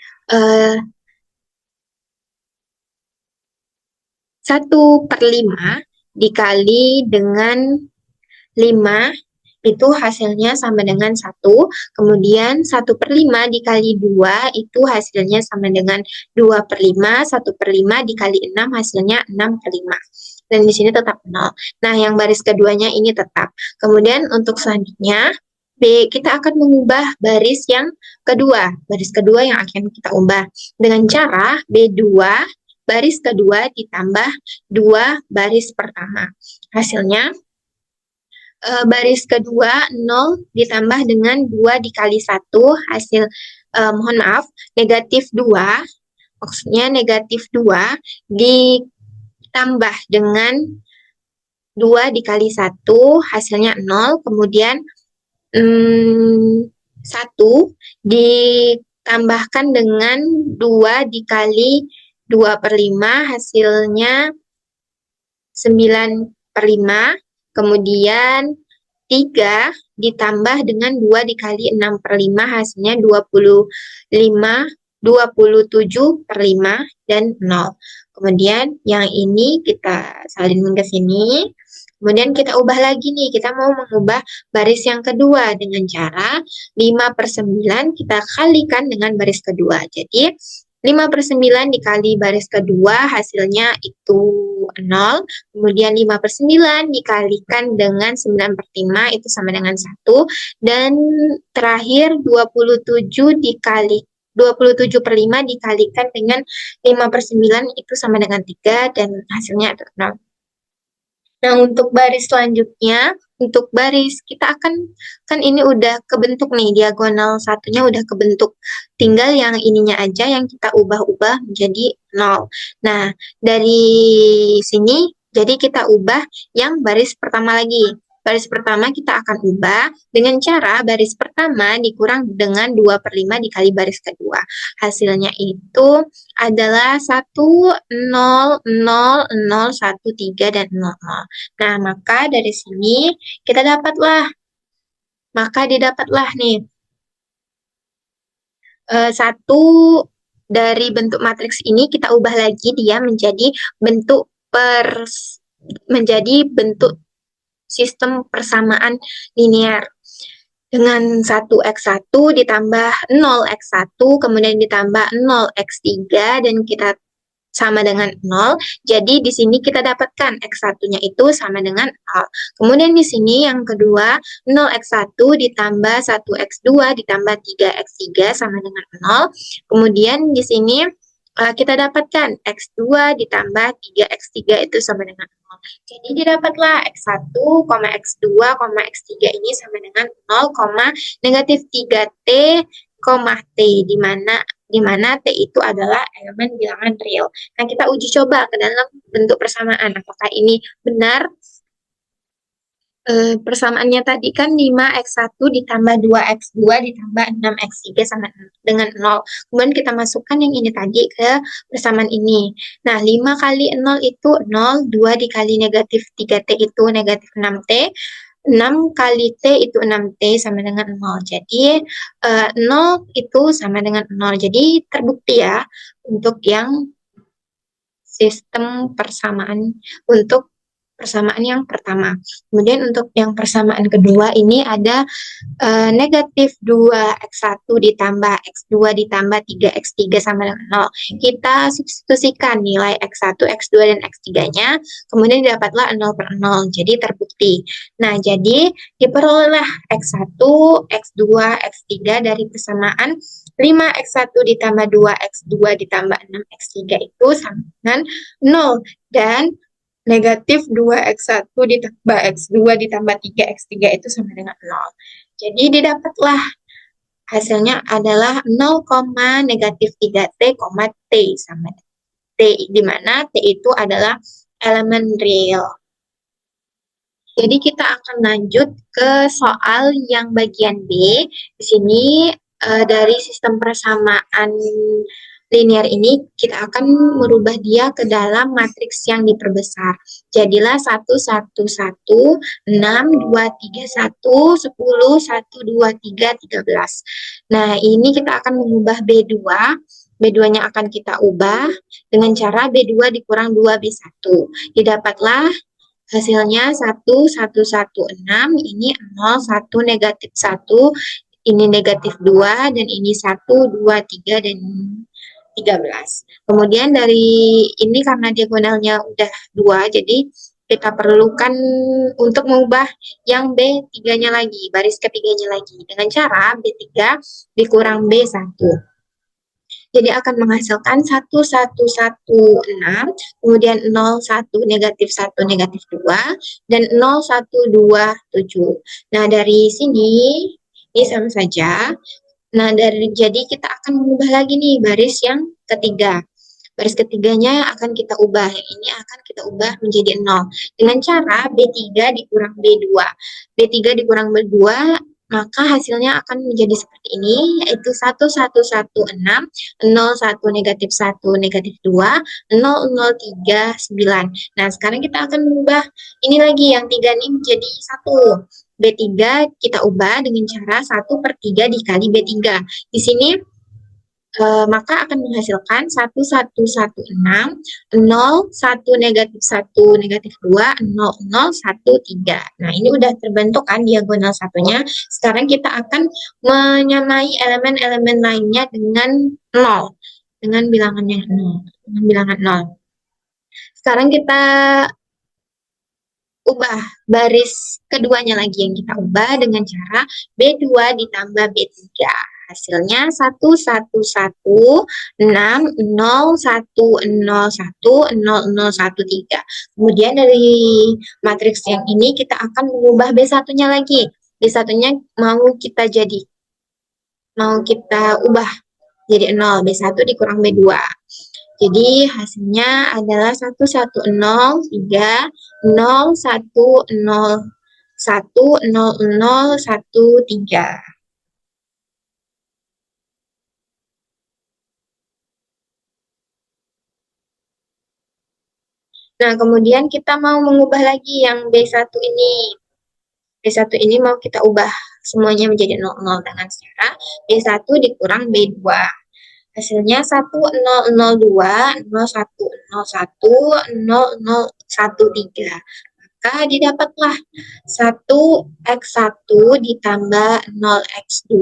1/5 dikali dengan 5 itu hasilnya sama dengan 1. Kemudian 1/5 dikali 2 itu hasilnya sama dengan 2/5. 1/5 dikali 6 hasilnya 6/5. Dan di sini tetap 0. Nah, yang baris keduanya ini tetap. Kemudian untuk selanjutnya, kita akan mengubah baris yang kedua. Baris kedua yang akan kita ubah dengan cara B2 baris kedua ditambah 2 baris pertama. Hasilnya baris kedua 0 ditambah dengan 2 dikali 1 hasil mohon maaf negatif 2, maksudnya negatif 2 ditambah dengan 2 dikali 1 hasilnya 0, kemudian 1 ditambahkan dengan 2 dikali 2/5 hasilnya 9/5, kemudian 3 ditambah dengan 2 dikali 6/5 hasilnya 27/5 dan 0. Kemudian yang ini kita salin ke sini. Kemudian kita ubah lagi nih, kita mau mengubah baris yang kedua dengan cara 5/9 kita kalikan dengan baris kedua. Jadi 5/9 dikali baris kedua hasilnya itu 0. Kemudian 5/9 dikalikan dengan 9/5 itu sama dengan 1. Dan terakhir 27/5 dikalikan dengan 5/9 itu sama dengan 3 dan hasilnya itu 0. Nah, untuk baris selanjutnya, untuk baris kita akan, kan ini udah kebentuk nih, diagonal satunya udah kebentuk. Tinggal yang ininya aja yang kita ubah-ubah menjadi 0. Nah, dari sini, jadi kita ubah yang baris pertama lagi. Baris pertama kita akan ubah dengan cara baris pertama dikurang dengan 2/5 dikali baris kedua. Hasilnya itu adalah 1, 0, 0, 0, 1, 3, dan 0, 0. Nah, maka dari sini kita didapatlah nih 1 dari bentuk matriks ini kita ubah lagi dia menjadi bentuk sistem persamaan linear dengan 1x1 ditambah 0x1 kemudian ditambah 0x3 dan kita sama dengan 0. Jadi di sini kita dapatkan x1-nya itu sama dengan 0. Kemudian di sini yang kedua 0x1 ditambah 1x2 ditambah 3x3 sama dengan 0. Kemudian di sini kita dapatkan x2 ditambah 3x3 itu sama dengan 0. Jadi didapatlah x1, x2, x3 ini sama dengan 0, negatif 3t, t, di mana t itu adalah elemen bilangan real. Nah, kita uji coba ke dalam bentuk persamaan. Apakah ini benar? Persamaannya tadi kan 5x1 ditambah 2x2 ditambah 6x3 sama dengan 0. Kemudian kita masukkan yang ini tadi ke persamaan ini. Nah, 5 kali 0 itu 0, 2 dikali negatif 3t itu negatif 6t, 6 kali t itu 6t sama dengan 0. Jadi, 0 itu sama dengan 0. Jadi, terbukti ya untuk yang sistem persamaan untuk persamaan yang pertama. Kemudian untuk yang persamaan kedua ini ada negatif 2x1 ditambah x2 ditambah 3x3 sama dengan 0. Kita substitusikan nilai x1, x2, dan x3-nya, kemudian didapatlah 0/0. Jadi terbukti. Nah, jadi diperolehlah x1, x2, x3 dari persamaan 5x1 ditambah 2x2 ditambah 6x3 itu sama dengan 0. Dan negatif 2x1 ditambah x2 ditambah 3x3 itu sama dengan 0. Jadi didapatlah hasilnya adalah 0, negatif 3t, t sama dengan di mana T itu adalah elemen real. Jadi kita akan lanjut ke soal yang bagian B. Di sini dari sistem persamaan linear ini kita akan merubah dia ke dalam matriks yang diperbesar. Jadilah 1, 1, 1, 6, 2, 3, 1, 10, 1, 2, 3, 13. Nah, ini kita akan mengubah B2. B2-nya akan kita ubah dengan cara B2 dikurang 2B1. Didapatlah hasilnya 1, 1, 1, 6, ini 0, 1, negatif 1, ini negatif 2, dan ini 1, 2, 3, dan 13. Kemudian dari ini karena diagonalnya udah 2, jadi kita perlukan untuk mengubah yang B3-nya lagi, baris ketiganya lagi, dengan cara B3 dikurang B1. Jadi akan menghasilkan 1, 1, 1, 6, kemudian 0, 1, negatif 1, negatif 2, dan 0, 1, 2, 7. Nah, dari sini, ini sama saja. Nah, jadi kita akan mengubah lagi nih baris yang ketiga. Baris ketiganya akan kita ubah. Yang ini akan kita ubah menjadi 0. Dengan cara B3 dikurang B2. B3 dikurang B2, maka hasilnya akan menjadi seperti ini, yaitu 1, 1, 1, 6, 0, 1, negatif 1, negatif 2, 0, 0, 3, 9. Nah, sekarang kita akan mengubah ini lagi, yang 3 ini menjadi 1. B3 kita ubah dengan cara 1/3 dikali B3. Di sini maka akan menghasilkan 1, 1, 1, 6, 0, 1, negatif 1, negatif 2, 0, 0, 1, 3. Nah, ini udah terbentuk kan diagonal satunya. Sekarang kita akan menyamai elemen-elemen lainnya dengan 0. Dengan bilangan yang 0. Dengan bilangan 0. Sekarang kita ubah baris keduanya lagi, yang kita ubah dengan cara B2 ditambah B3. Hasilnya 1, 1, 1, 6, 0, 1, 0, 1, 0, 0, 1, 3. Kemudian dari matriks yang ini kita akan mengubah B1-nya lagi. B1-nya mau kita ubah jadi 0, B1 dikurang B2. Jadi hasilnya adalah 1, 1, 0, 3, 0, 1, 0, 1, 0, 0, 1, 3. Nah, kemudian kita mau mengubah lagi yang B1 ini. B1 ini mau kita ubah semuanya menjadi 0, 0 dengan cara B1 dikurang B2. Hasilnya 1, 0, 0, 2, 0, 1, 0, 1, 0, 0, 1, 3. Maka didapatlah 1x1 ditambah 0x2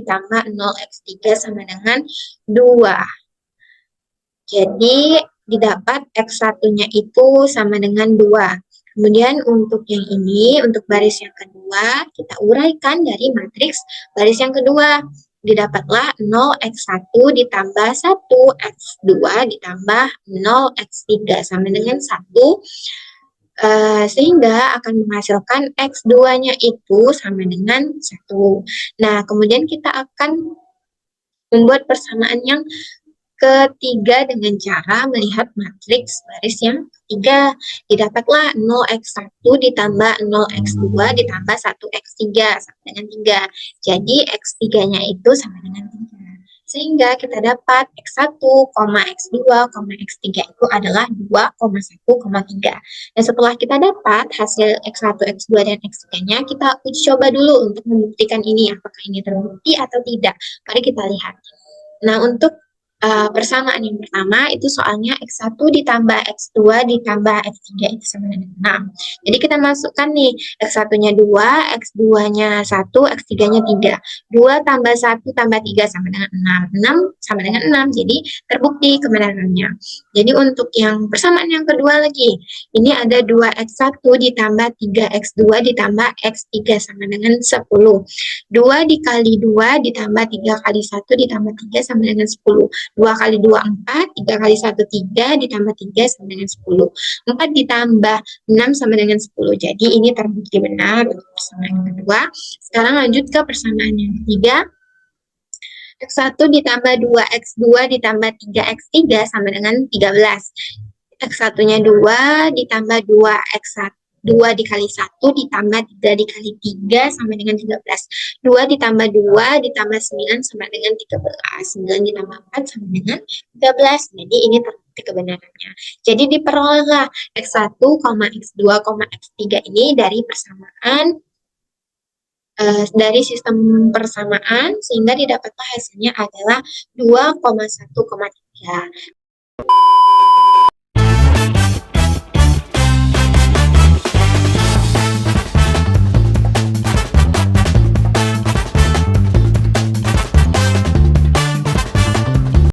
ditambah 0x3 sama dengan 2. Jadi didapat x1-nya itu sama dengan 2. Kemudian untuk yang ini, untuk baris yang kedua, kita uraikan dari matriks baris yang kedua. Didapatlah 0x1 ditambah 1x2 ditambah 0x3 sama dengan 1. Sehingga akan menghasilkan x2-nya itu sama dengan 1. Nah, kemudian kita akan membuat persamaan yang ketiga dengan cara melihat matriks baris yang ketiga. Didapatlah 0x1 ditambah 0x2 ditambah 1x3 sama dengan 3. Jadi x3-nya itu sama dengan 3. Sehingga kita dapat x1, x2, x3 itu adalah 2,1,3. Dan setelah kita dapat hasil x1, x2, dan x3-nya, kita uji coba dulu untuk membuktikan ini, apakah ini terbukti atau tidak. Mari kita lihat. Nah, untuk persamaan yang pertama itu soalnya x1 ditambah x2 ditambah x3 itu sama dengan 6. Jadi kita masukkan nih, x1-nya 2, x2-nya 1, x3-nya 3. 2 tambah 1 tambah 3 sama dengan 6. 6 sama dengan 6, jadi terbukti kebenarannya. Jadi untuk yang persamaan yang kedua lagi, ini ada 2x1 ditambah 3x2 ditambah x3 sama dengan 10. 2 dikali 2 ditambah 3 kali 1 ditambah 3 sama dengan 10. 2 kali 2, 4, 3 kali 1, 3, ditambah 3 sama dengan 10. 4 ditambah 6 sama dengan 10. Jadi ini terbukti benar untuk persamaan yang kedua. Sekarang lanjut ke persamaan yang ketiga. X1 ditambah 2X2 ditambah 3X3 sama dengan 13. X1-nya 2 ditambah 2X1. 2 dikali 1 ditambah 3 dikali 3 sama dengan 13. 2 ditambah 2 ditambah 9 sama dengan 13. 9 ditambah 4 sama dengan 13. Jadi ini terbukti kebenarannya. Jadi diperolehlah X1, X2, X3 ini dari persamaan dari sistem persamaan sehingga didapatlah hasilnya adalah 2,1,3.